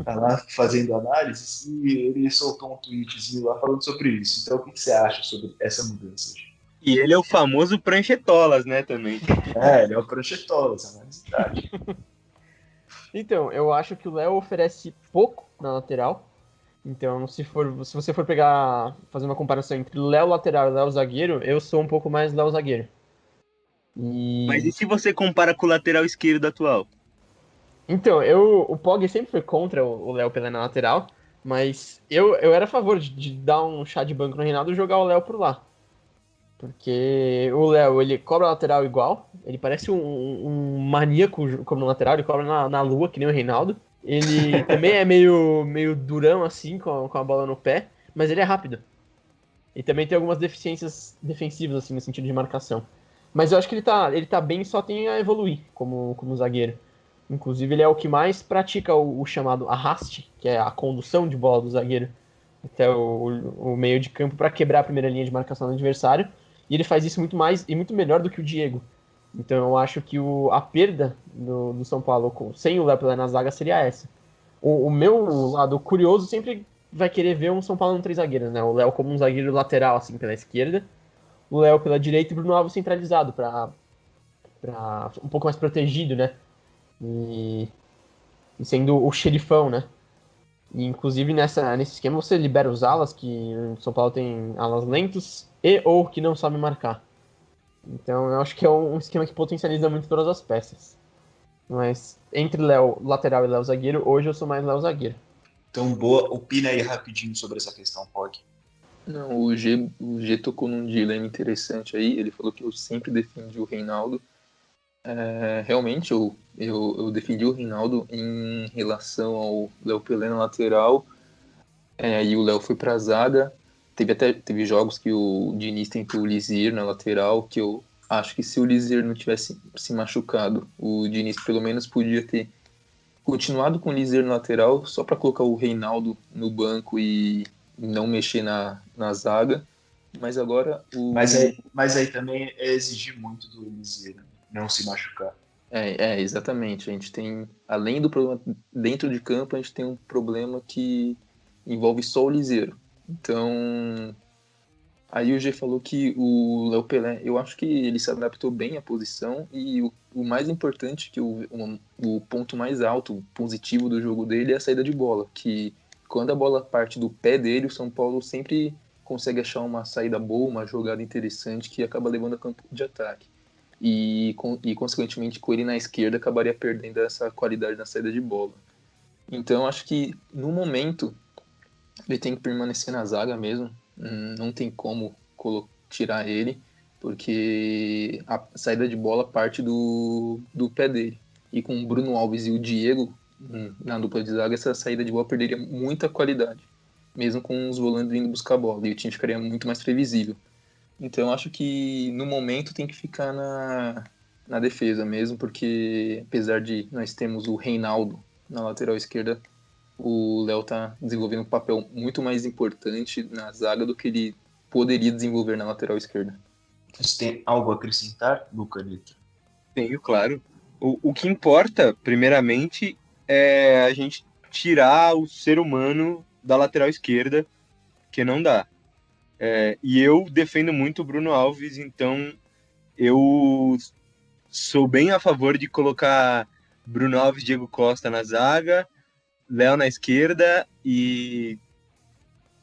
tá lá fazendo análises, e ele soltou um tweetzinho lá falando sobre isso. Então, o que você acha sobre essa mudança? E ele é o famoso pranchetolas, né, também. Ele é o pranchetolas, análise tática. Então, eu acho que o Léo oferece pouco na lateral. Então, se você for fazer uma comparação entre Léo lateral e Léo zagueiro, eu sou um pouco mais Léo zagueiro. Mas e se você compara com o lateral esquerdo atual? Então, o Pog sempre foi contra o Léo pela na lateral, mas eu era a favor de dar um chá de banco no Reinaldo e jogar o Léo por lá. Porque o Léo, ele cobra a lateral igual, ele parece um maníaco como no lateral, ele cobra na lua, que nem o Reinaldo. Ele também é meio durão, assim, com a bola no pé, mas ele é rápido. E também tem algumas deficiências defensivas, assim, no sentido de marcação. Mas eu acho que ele tá bem, só tem a evoluir como zagueiro. Inclusive, ele é o que mais pratica o chamado arraste, que é a condução de bola do zagueiro até o meio de campo para quebrar a primeira linha de marcação do adversário. E ele faz isso muito mais e muito melhor do que o Diego. Então eu acho que a perda do São Paulo sem o Léo Pelé na zaga seria essa. O meu lado curioso sempre vai querer ver um São Paulo no 3 zagueiros, né? O Léo como um zagueiro lateral, assim, pela esquerda. O Léo pela direita e o Bruno Alves centralizado, para um pouco mais protegido, né? E sendo o xerifão, né? E, inclusive, nesse esquema, você libera os alas, que o São Paulo tem alas lentos ou que não sabem marcar. Então, eu acho que é um esquema que potencializa muito todas as peças. Mas, entre Léo lateral e Léo zagueiro, hoje eu sou mais Léo zagueiro. Então, boa, opina aí rapidinho sobre essa questão, Pog. Não, o G tocou num dilema interessante aí. Ele falou que eu sempre defendi o Reinaldo. Realmente, eu defendi o Reinaldo em relação ao Léo Pelé na lateral. E o Léo foi pra zaga. Teve jogos que o Diniz tentou o Lisir na lateral, que eu acho que se o Lizier não tivesse se machucado, o Diniz pelo menos podia ter continuado com o Lizier no lateral, só para colocar o Reinaldo no banco e não mexer na zaga. Mas agora Mas aí também é exigir muito do Liseiro, não se machucar. Exatamente. A gente tem, além do problema dentro de campo, a gente tem um problema que envolve só o Liseiro. Então, aí o G falou que o Léo Pelé, eu acho que ele se adaptou bem à posição e o mais importante, que o ponto mais alto, positivo do jogo dele é a saída de bola, que quando a bola parte do pé dele, o São Paulo sempre consegue achar uma saída boa, uma jogada interessante que acaba levando a campo de ataque. Consequentemente, com ele na esquerda, acabaria perdendo essa qualidade na saída de bola. Então, acho que no momento ele tem que permanecer na zaga mesmo. Não tem como tirar ele, porque a saída de bola parte do pé dele. E com o Bruno Alves e o Diego na dupla de zaga, essa saída de bola perderia muita qualidade, mesmo com os volantes vindo buscar a bola, e o time ficaria muito mais previsível. Então, acho que no momento tem que ficar na defesa mesmo, porque apesar de nós termos o Reinaldo na lateral esquerda, o Léo tá desenvolvendo um papel muito mais importante na zaga do que ele poderia desenvolver na lateral esquerda. Você tem algo a acrescentar, Luca Nito? Tenho, claro. O que importa, primeiramente, é a gente tirar o ser humano da lateral esquerda, que não dá. E eu defendo muito o Bruno Alves, então eu sou bem a favor de colocar Bruno Alves, Diego Costa na zaga, Léo na esquerda e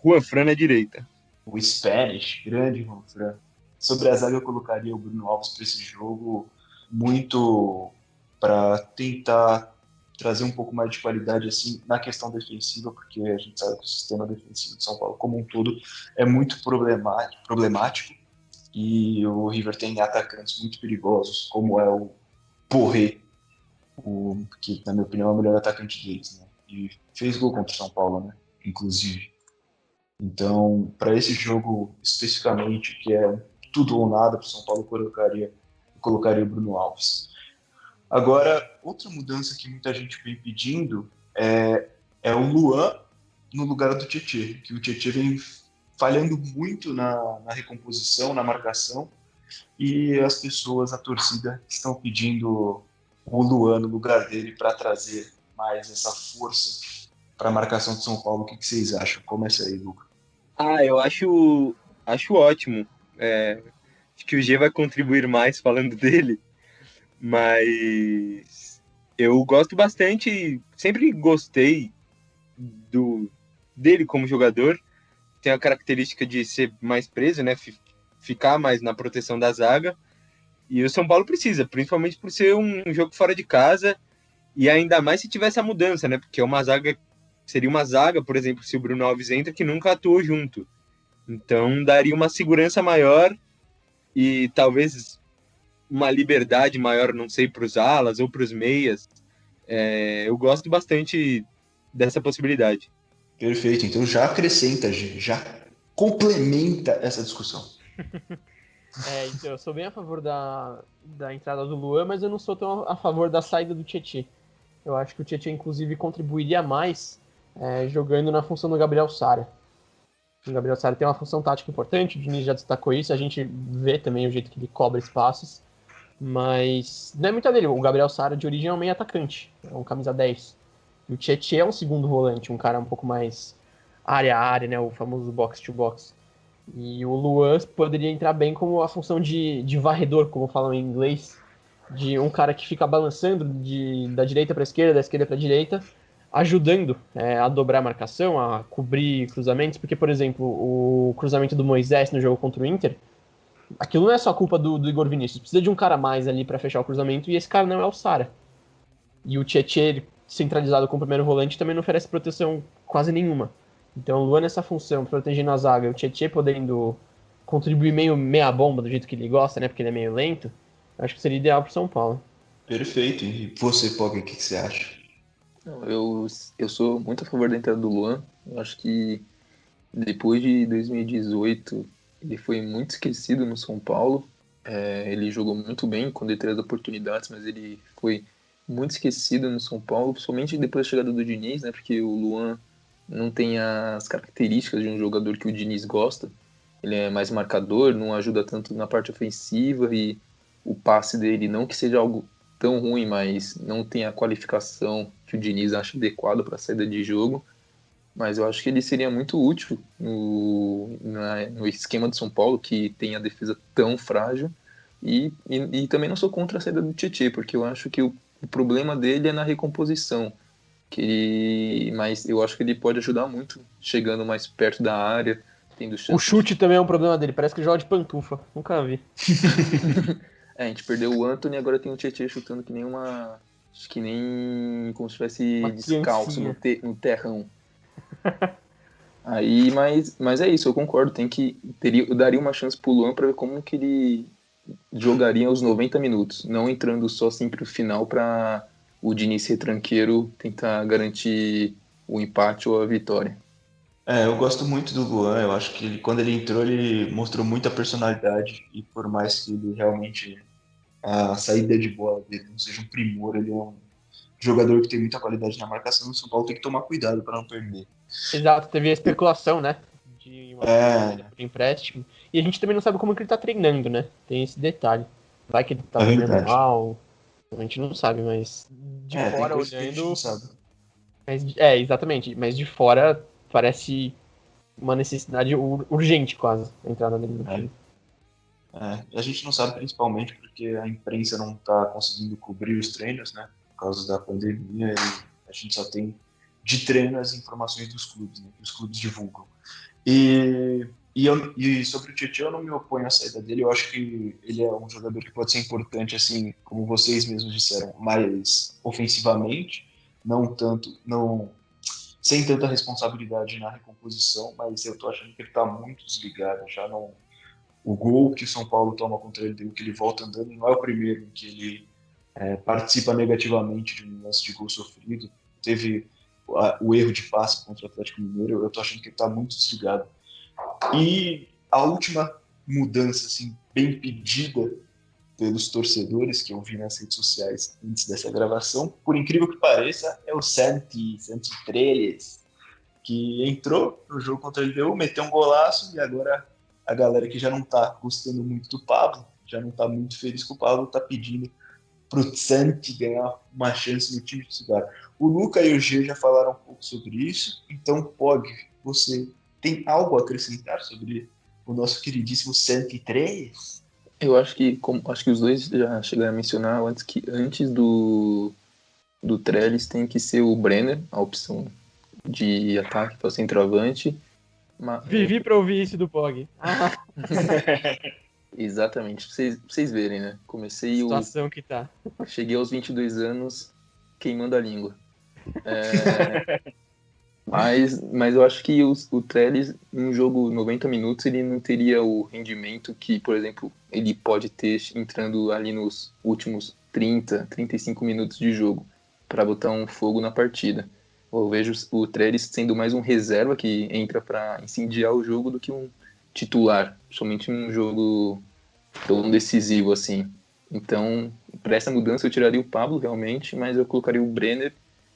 Juan Fran na direita. O Spanish, grande Juanfran. Sobre a zaga, eu colocaria o Bruno Alves para esse jogo, muito para tentar trazer um pouco mais de qualidade assim na questão defensiva, porque a gente sabe que o sistema defensivo de São Paulo como um todo é muito problemático e o River tem atacantes muito perigosos, como é o Porré, que na minha opinião é o melhor atacante deles, né? E fez gol contra o São Paulo, né? Inclusive. Então, para esse jogo especificamente, que é tudo ou nada para o São Paulo, eu colocaria o Bruno Alves. Agora, outra mudança que muita gente vem pedindo é o Luan no lugar do Tietê, que o Tietê vem falhando muito na recomposição, na marcação, e as pessoas, a torcida, estão pedindo o Luan no lugar dele para trazer mais essa força para a marcação de São Paulo. O que vocês acham? Começa aí, Luca. Eu acho ótimo. Acho que o G vai contribuir mais falando dele, mas eu gosto bastante, sempre gostei dele como jogador. Tem a característica de ser mais preso, né? Ficar mais na proteção da zaga. E o São Paulo precisa, principalmente por ser um jogo fora de casa, e ainda mais se tivesse a mudança, né? Porque seria uma zaga, por exemplo, se o Bruno Alves entra, que nunca atuou junto. Então daria uma segurança maior e talvez uma liberdade maior, não sei, para os alas ou para os meias. Eu gosto bastante dessa possibilidade. Perfeito, então já acrescenta, já complementa essa discussão. Então, eu sou bem a favor da entrada do Luan, mas eu não sou tão a favor da saída do Tietê. Eu acho que o Tietê, inclusive, contribuiria mais jogando na função do Gabriel Sara. O Gabriel Sara tem uma função tática importante, o Diniz já destacou isso, a gente vê também o jeito que ele cobra espaços, mas não é muito dele. O Gabriel Sara, de origem, é um meio atacante, é um camisa 10. E o Tietê é um segundo volante, um cara um pouco mais área a área, né, o famoso box-to-box. E o Luan poderia entrar bem como a função de varredor, como falam em inglês, de um cara que fica balançando da direita para a esquerda, da esquerda para a direita, ajudando a dobrar a marcação, a cobrir cruzamentos, porque, por exemplo, o cruzamento do Moisés no jogo contra o Inter, aquilo não é só culpa do Igor Vinícius, precisa de um cara mais ali para fechar o cruzamento, e esse cara não é o Sara. E o Tietê, centralizado com o primeiro volante, também não oferece proteção quase nenhuma. Então o Luan nessa função, protegendo a zaga, o Tietê podendo contribuir meio meia bomba do jeito que ele gosta, né, porque ele é meio lento, eu acho que seria ideal pro São Paulo. Perfeito. E você, Pog, o que você acha? Eu sou muito a favor da entrada do Luan. Eu acho que depois de 2018 ele foi muito esquecido no São Paulo, Ele jogou muito bem quando ele teve as oportunidades, mas ele foi muito esquecido no São Paulo, somente depois da chegada do Diniz, né? Porque o Luan não tem as características de um jogador que o Diniz gosta. Ele é mais marcador, não ajuda tanto na parte ofensiva e o passe dele, não que seja algo tão ruim, mas não tem a qualificação que o Diniz acha adequado para a saída de jogo. Mas eu acho que ele seria muito útil no esquema de São Paulo, que tem a defesa tão frágil. E também não sou contra a saída do Tietchan, porque eu acho que o problema dele é na recomposição. Mas eu acho que ele pode ajudar muito, chegando mais perto da área, tendo chance. O chute também é um problema dele, parece que joga de pantufa. Nunca vi. A gente perdeu o Antony e agora tem o Tietchan chutando que nem acho que nem como se estivesse descalço no terrão. Mas é isso, eu concordo. Eu daria uma chance pro Luan para ver como que ele jogaria os 90 minutos, não entrando só sempre no final para o Diniz retranqueiro tentar garantir o empate ou a vitória. Eu gosto muito do Luan, eu acho que quando ele entrou ele mostrou muita personalidade e por mais que ele realmente a saída de bola dele não seja um primor, ele é um jogador que tem muita qualidade na marcação, o São Paulo tem que tomar cuidado para não perder. Exato, teve a especulação, né? De empréstimo. E a gente também não sabe como que ele tá treinando, né? Tem esse detalhe. Vai que ele tá treinando mal. A gente não sabe, mas de fora olhando. Que a gente não sabe. Exatamente. Mas de fora parece uma necessidade urgente, quase, a entrada dele no time. A gente não sabe principalmente porque a imprensa não tá conseguindo cobrir os treinos, né? Por causa da pandemia, e a gente só tem de treino as informações dos clubes, né? Que os clubes divulgam. E sobre o Tietchan, eu não me oponho à saída dele, eu acho que ele é um jogador que pode ser importante, assim, como vocês mesmos disseram, mais ofensivamente, sem tanta responsabilidade na recomposição, mas eu tô achando que ele tá muito desligado, já não... O gol que o São Paulo toma contra ele, que ele volta andando, não é o primeiro em que ele participa negativamente de um lance de gol sofrido. Teve o erro de passe contra o Atlético Mineiro, eu tô achando que ele tá muito desligado. E a última mudança, assim, bem pedida pelos torcedores que eu vi nas redes sociais antes dessa gravação, por incrível que pareça, é o Santi Trellis, que entrou no jogo contra o LDU, meteu um golaço e agora a galera que já não tá gostando muito do Pablo, já não tá muito feliz com o Pablo, tá pedindo pro Santi ganhar uma chance no time titular. O Luca e o G já falaram um pouco sobre isso, então Pog, você tem algo a acrescentar sobre o nosso queridíssimo Santi 3? Eu acho que os dois já chegaram a mencionar antes do Trellis tem que ser o Brenner, a opção de ataque para centroavante. Vivi para ouvir isso do Pog. Exatamente, pra vocês verem, né? Situação que tá. Cheguei aos 22 anos queimando a língua. Mas eu acho que o Trellis, em um jogo 90 minutos, ele não teria o rendimento que, por exemplo, ele pode ter entrando ali nos últimos 30, 35 minutos de jogo para botar um fogo na partida. Eu vejo o Trellis sendo mais um reserva que entra para incendiar o jogo do que um titular, somente em um jogo tão decisivo assim. Então, para essa mudança eu tiraria o Pablo realmente, mas eu colocaria o Brenner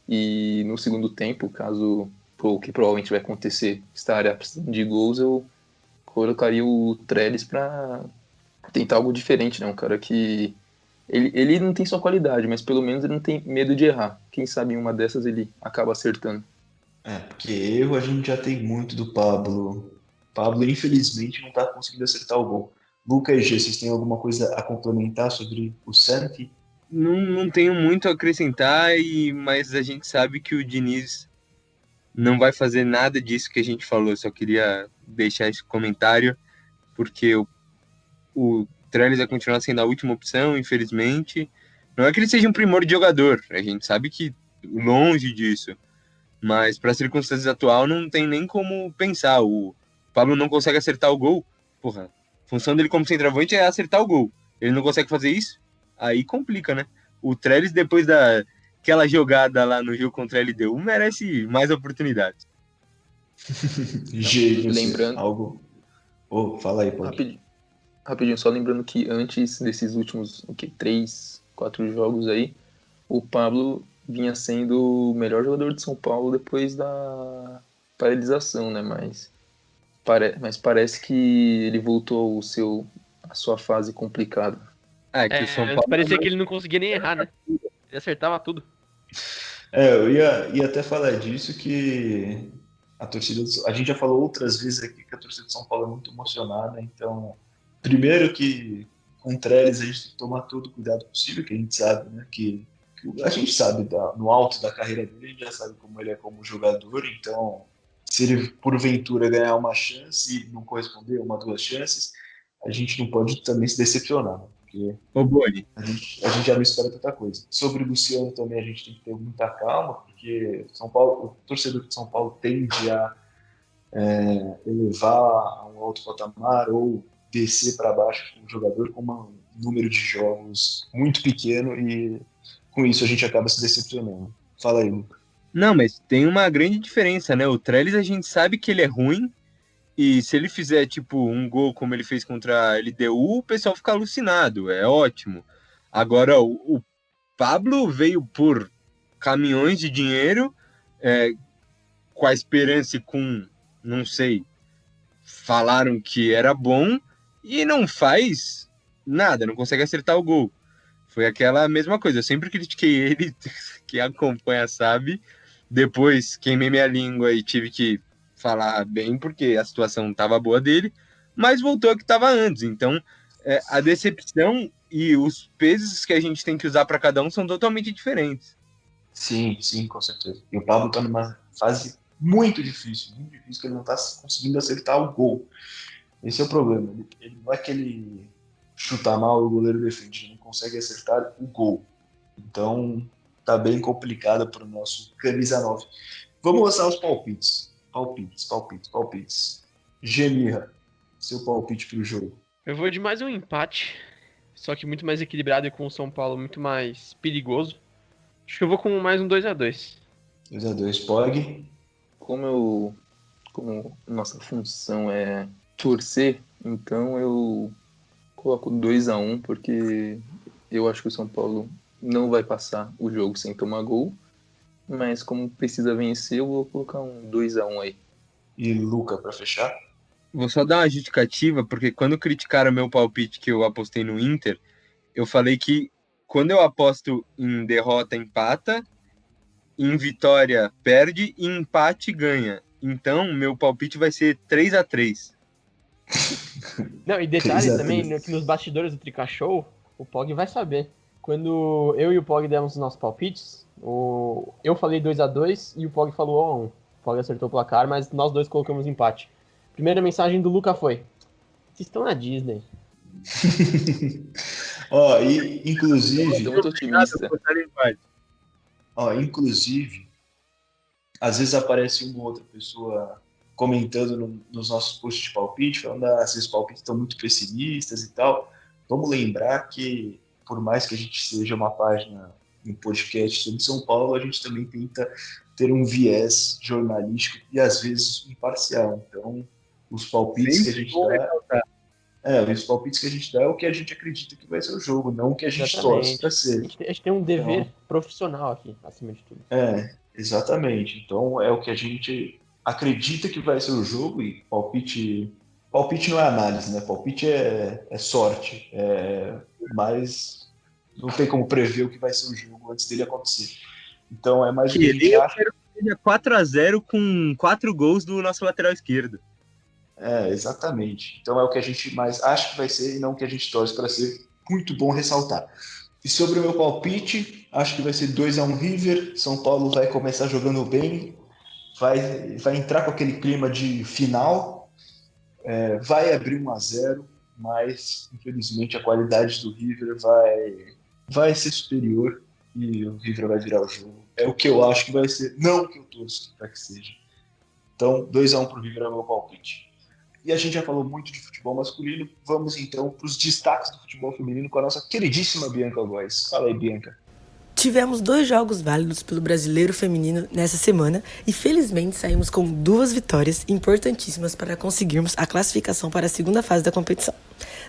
e no segundo tempo, caso o que provavelmente vai acontecer, estar precisando de gols, eu colocaria o Trellis para tentar algo diferente, né? Um cara que ele não tem só qualidade, mas pelo menos ele não tem medo de errar. Quem sabe em uma dessas ele acaba acertando. Porque erro a gente já tem muito do Pablo. Pablo, infelizmente, não está conseguindo acertar o gol. Luca e G, vocês têm alguma coisa a complementar sobre o Santi? Não tenho muito a acrescentar, mas a gente sabe que o Diniz não vai fazer nada disso que a gente falou. Só queria deixar esse comentário, porque o Trellis vai continuar sendo a última opção, infelizmente. Não é que ele seja um primor de jogador, a gente sabe que longe disso. Mas para as circunstâncias atuais não tem nem como pensar. O Pablo não consegue acertar o gol. Porra, a função dele como centroavante é acertar o gol. Ele não consegue fazer isso? Aí complica, né? O Trellis, depois daquela jogada lá no jogo contra a LDU, merece mais oportunidades. G, lembrando algo. Fala aí, Pog. Rapidinho, só lembrando que antes desses últimos 3, 4 jogos aí, o Pablo vinha sendo o melhor jogador de São Paulo depois da paralisação, né? Mas parece que ele voltou a sua fase complicada. Que o São Antes Paulo... parecia que ele não conseguia nem errar, né? Ele acertava tudo. Eu ia até falar disso, que a gente já falou outras vezes aqui que a torcida de São Paulo é muito emocionada, então, primeiro que com o Trellis a gente tem que tomar todo o cuidado possível, que a gente sabe, né, que a gente sabe no alto da carreira dele, a gente já sabe como ele é como jogador, então, se ele porventura ganhar uma chance e não corresponder, uma, duas chances, a gente não pode também se decepcionar, né, porque Ô, Boni, a gente já não espera tanta coisa. Sobre o Luciano também a gente tem que ter muita calma, porque São Paulo, o torcedor de São Paulo tende a elevar a um alto patamar ou descer para baixo com o jogador com um número de jogos muito pequeno e com isso a gente acaba se decepcionando. Fala aí, Luca. não, mas tem uma grande diferença, né? O Trellis a gente sabe que ele é ruim, e se ele fizer, tipo, um gol como ele fez contra a LDU, o pessoal fica alucinado, é ótimo. Agora, o Pablo veio por caminhões de dinheiro, com a esperança e com, não sei, falaram que era bom, e não faz nada, não consegue acertar o gol. Foi aquela mesma coisa, eu sempre critiquei ele, quem acompanha sabe, depois queimei minha língua e tive que falar bem, porque a situação estava boa dele, mas voltou ao que estava antes. Então, a decepção e os pesos que a gente tem que usar para cada um são totalmente diferentes. Sim, sim, com certeza. E o Pablo está numa fase muito difícil, que ele não está conseguindo acertar o gol. Esse é o problema. Ele não é que ele chuta mal e o goleiro defende, ele não consegue acertar o gol. Então, tá bem complicado para o nosso camisa 9. Vamos lançar os palpites. Palpites. Gemirra, seu palpite para o jogo. Eu vou de mais um empate, só que muito mais equilibrado e com o São Paulo muito mais perigoso. Acho que eu vou com mais um 2-2. 2-2, Pog. Como nossa função é torcer, então eu coloco 2-1, porque eu acho que o São Paulo não vai passar o jogo sem tomar gol, mas como precisa vencer, eu vou colocar um 2-1 aí. E Luca, para fechar? Vou só dar uma justificativa, porque quando criticaram meu palpite que eu apostei no Inter, eu falei que quando eu aposto em derrota, empata, em vitória, perde, e em empate, ganha. Então, meu palpite vai ser 3-3. Não, e detalhe também, que nos bastidores do Trica Show, o Pog vai saber. Quando eu e o Pog demos os nossos palpites, eu falei 2-2 e o Pog falou 1-1. O Pog acertou o placar, mas nós dois colocamos empate. Primeira mensagem do Luca foi: vocês estão na Disney. E inclusive, muito otimista. Inclusive, às vezes aparece uma outra pessoa comentando nos nossos posts de palpite, falando que esses palpites estão muito pessimistas e tal. Vamos lembrar que, por mais que a gente seja uma página, um podcast sobre São Paulo, a gente também tenta ter um viés jornalístico e, às vezes, imparcial. Então, os palpites que a gente dá... os palpites que a gente dá é o que a gente acredita que vai ser o jogo, não o que a gente torce para ser. A gente tem um dever profissional aqui, acima de tudo. Exatamente. Então, é o que a gente acredita que vai ser o jogo, e palpite não é análise, né? Palpite é sorte, mas não tem como prever o que vai ser o jogo antes dele acontecer. Então, é mais o que a gente acha. 4-0 com 4 gols do nosso lateral esquerdo. Exatamente. Então é o que a gente mais acha que vai ser e não o que a gente torce para ser. Muito bom ressaltar. E sobre o meu palpite, acho que vai ser 2-1 River. São Paulo vai começar jogando bem, vai entrar com aquele clima de final, vai abrir 1-0, mas infelizmente a qualidade do River vai ser superior e o River vai virar o jogo. É o que eu acho que vai ser, não o que eu torço para que seja. Então, 2-1 para o River é o meu palpite. E a gente já falou muito de futebol masculino, vamos então para os destaques do futebol feminino com a nossa queridíssima Bianca Góes. Fala aí, Bianca. Tivemos 2 jogos válidos pelo Brasileiro Feminino nessa semana e felizmente saímos com 2 vitórias importantíssimas para conseguirmos a classificação para a segunda fase da competição.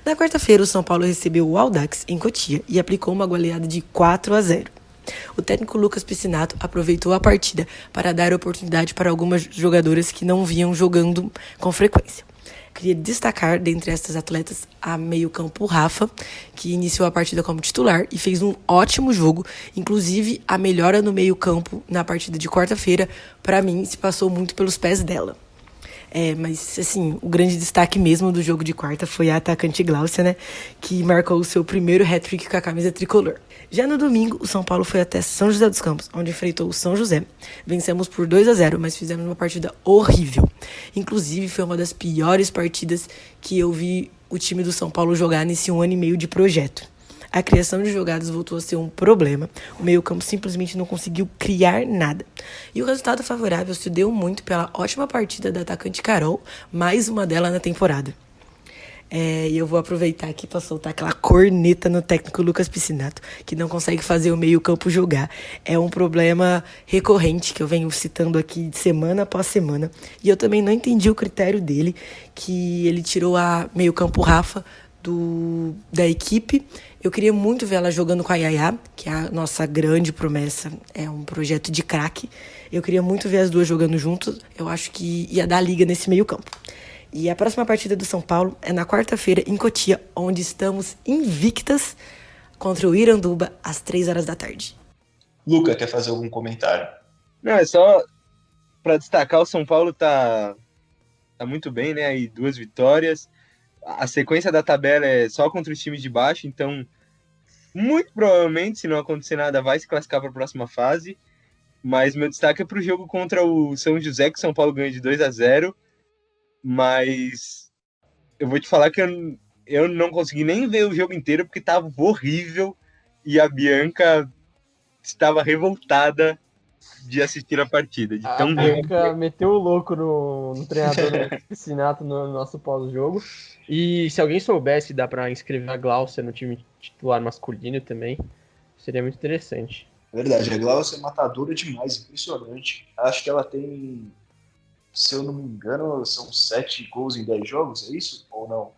Na quarta-feira, o São Paulo recebeu o Audax em Cotia e aplicou uma goleada de 4-0. O técnico Lucas Piscinato aproveitou a partida para dar oportunidade para algumas jogadoras que não vinham jogando com frequência. Queria destacar, dentre estas atletas, a meio-campo Rafa, que iniciou a partida como titular e fez um ótimo jogo. Inclusive, a melhora no meio-campo na partida de quarta-feira, para mim, se passou muito pelos pés dela. Mas, assim, o grande destaque mesmo do jogo de quarta foi a atacante Gláucia, né? Que marcou o seu primeiro hat-trick com a camisa tricolor. Já no domingo, o São Paulo foi até São José dos Campos, onde enfrentou o São José. Vencemos por 2-0, mas fizemos uma partida horrível. Inclusive, foi uma das piores partidas que eu vi o time do São Paulo jogar nesse 1 ano e meio de projeto. A criação de jogadas voltou a ser um problema. O meio-campo simplesmente não conseguiu criar nada. E o resultado favorável se deu muito pela ótima partida da atacante Carol, mais uma dela na temporada. E eu vou aproveitar aqui para soltar aquela corneta no técnico Lucas Piscinato, que não consegue fazer o meio-campo jogar. É um problema recorrente que eu venho citando aqui semana após semana. E eu também não entendi o critério dele, que ele tirou a meio-campo Rafa da equipe. Eu queria muito ver ela jogando com a Yaya, que é a nossa grande promessa, é um projeto de craque. Eu queria muito ver as duas jogando juntas, eu acho que ia dar liga nesse meio campo. E a próxima partida do São Paulo é na quarta-feira em Cotia, onde estamos invictas contra o Iranduba às 3 horas da tarde. Luca, quer fazer algum comentário? Não, é só para destacar, o São Paulo tá muito bem, né? Aí 2 vitórias. A sequência da tabela é só contra os times de baixo, então muito provavelmente, se não acontecer nada, vai se classificar para a próxima fase. Mas meu destaque é para o jogo contra o São José, que o São Paulo ganha de 2-0. Mas eu vou te falar que eu não consegui nem ver o jogo inteiro, porque estava horrível e a Bianca estava revoltada de assistir a partida. De tão A Bianca meteu o louco no treinador do Piscinato no nosso pós-jogo. E se alguém soubesse, dá pra inscrever a Gláucia no time titular masculino também. Seria muito interessante. Verdade, a Gláucia é matadora demais, impressionante. Acho que ela tem, se eu não me engano, são 7 gols em 10 jogos, é isso? Ou não?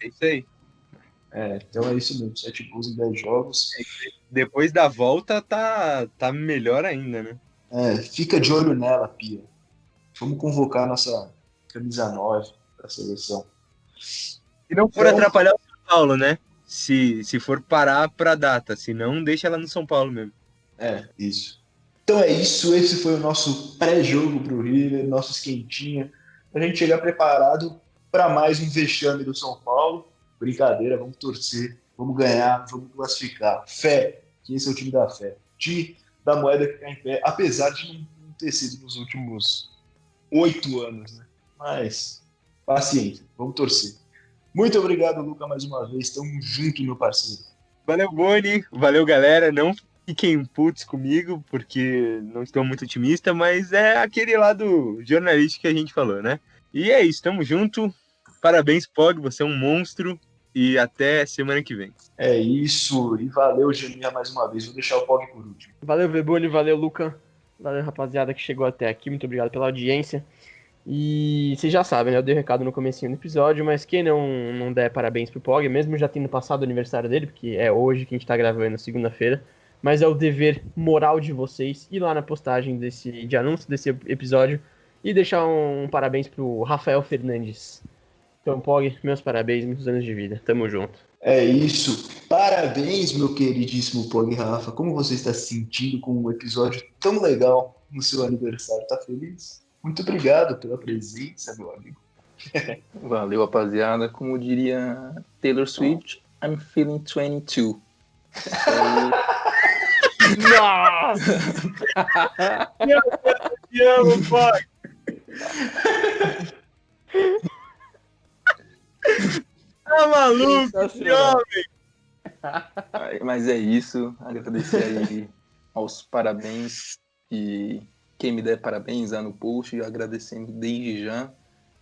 É isso aí. Então é isso mesmo, 7 gols em 10 jogos. Depois da volta tá melhor ainda, né? Fica de olho nela, Pia. Vamos convocar a nossa camisa 9 para a seleção. Se não for atrapalhar o São Paulo, né? Se for parar pra data, se não, deixa ela no São Paulo mesmo. Isso. Então é isso, esse foi o nosso pré-jogo pro River, nosso esquentinha, pra gente chegar preparado para mais um vexame do São Paulo. Brincadeira, vamos torcer, vamos ganhar, vamos classificar. Fé, que esse é o time da fé. Time da moeda que cai em pé, apesar de não ter sido nos últimos 8 anos, né? Mas, paciência, vamos torcer. Muito obrigado, Luca, mais uma vez. Tamo junto, meu parceiro. Valeu, Boni. Valeu, galera. Não fiquem putos comigo, porque não estou muito otimista, mas é aquele lado jornalístico que a gente falou, né? E é isso, tamo junto. Parabéns, Pog, você é um monstro. E até semana que vem. É isso. E valeu, Geninha, mais uma vez. Vou deixar o Pog por último. Valeu, Veboni. Valeu, Luca. Valeu, rapaziada, que chegou até aqui. Muito obrigado pela audiência. E vocês já sabem, né? Eu dei o recado no comecinho do episódio, mas quem não der parabéns pro Pog, mesmo já tendo passado o aniversário dele, porque é hoje que a gente tá gravando, segunda-feira, mas é o dever moral de vocês ir lá na postagem de anúncio desse episódio e deixar um parabéns pro Rafael Fernandes. Então, Pog, meus parabéns, muitos anos de vida. Tamo junto. É isso. Parabéns, meu queridíssimo Pog Rafa. Como você está se sentindo com um episódio tão legal no seu aniversário? Tá feliz? Muito obrigado pela presença, meu amigo. Valeu, rapaziada. Como diria Taylor Swift, I'm feeling 22. Nossa! Te amo, Pog! Tá maluco, que homem! Mas é isso. Agradecer aí aos parabéns. E quem me der parabéns lá no post, agradecendo desde já.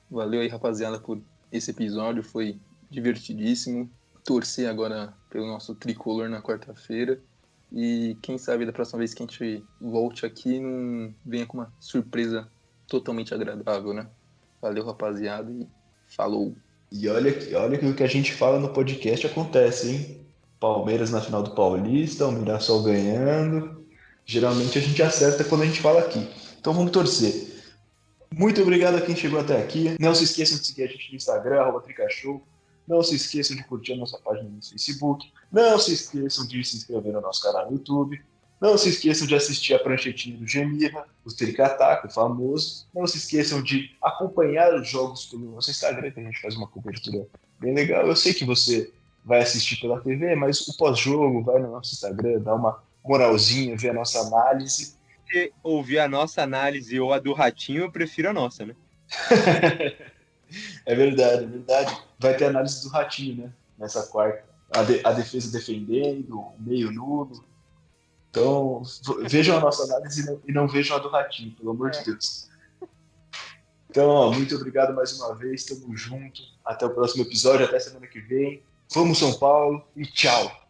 Valeu aí, rapaziada, por esse episódio. Foi divertidíssimo. Torcer agora pelo nosso tricolor na quarta-feira. E quem sabe da próxima vez que a gente volte aqui não venha com uma surpresa totalmente agradável, né? Valeu, rapaziada, e falou! E olha que o que a gente fala no podcast acontece, hein? Palmeiras na final do Paulista, o Mirassol ganhando. Geralmente a gente acerta quando a gente fala aqui. Então vamos torcer. Muito obrigado a quem chegou até aqui. Não se esqueçam de seguir a gente no Instagram, @tricashow. Não se esqueçam de curtir a nossa página no Facebook. Não se esqueçam de se inscrever no nosso canal no YouTube. Não se esqueçam de assistir a pranchetinha do Gemirra, o Tricataco, o famoso. Não se esqueçam de acompanhar os jogos pelo nosso Instagram, que a gente faz uma cobertura bem legal. Eu sei que você vai assistir pela TV, mas o pós-jogo vai no nosso Instagram, dá uma moralzinha, ver a nossa análise. Se ouvir a nossa análise ou a do Ratinho, eu prefiro a nossa, né? É verdade, é verdade. Vai ter análise do Ratinho, né? Nessa quarta. A defesa defendendo, o meio nulo. Então, vejam a nossa análise e não vejam a do Ratinho, pelo amor de Deus. Então, ó, muito obrigado mais uma vez. Tamo junto. Até o próximo episódio, até semana que vem. Vamos, São Paulo, e tchau!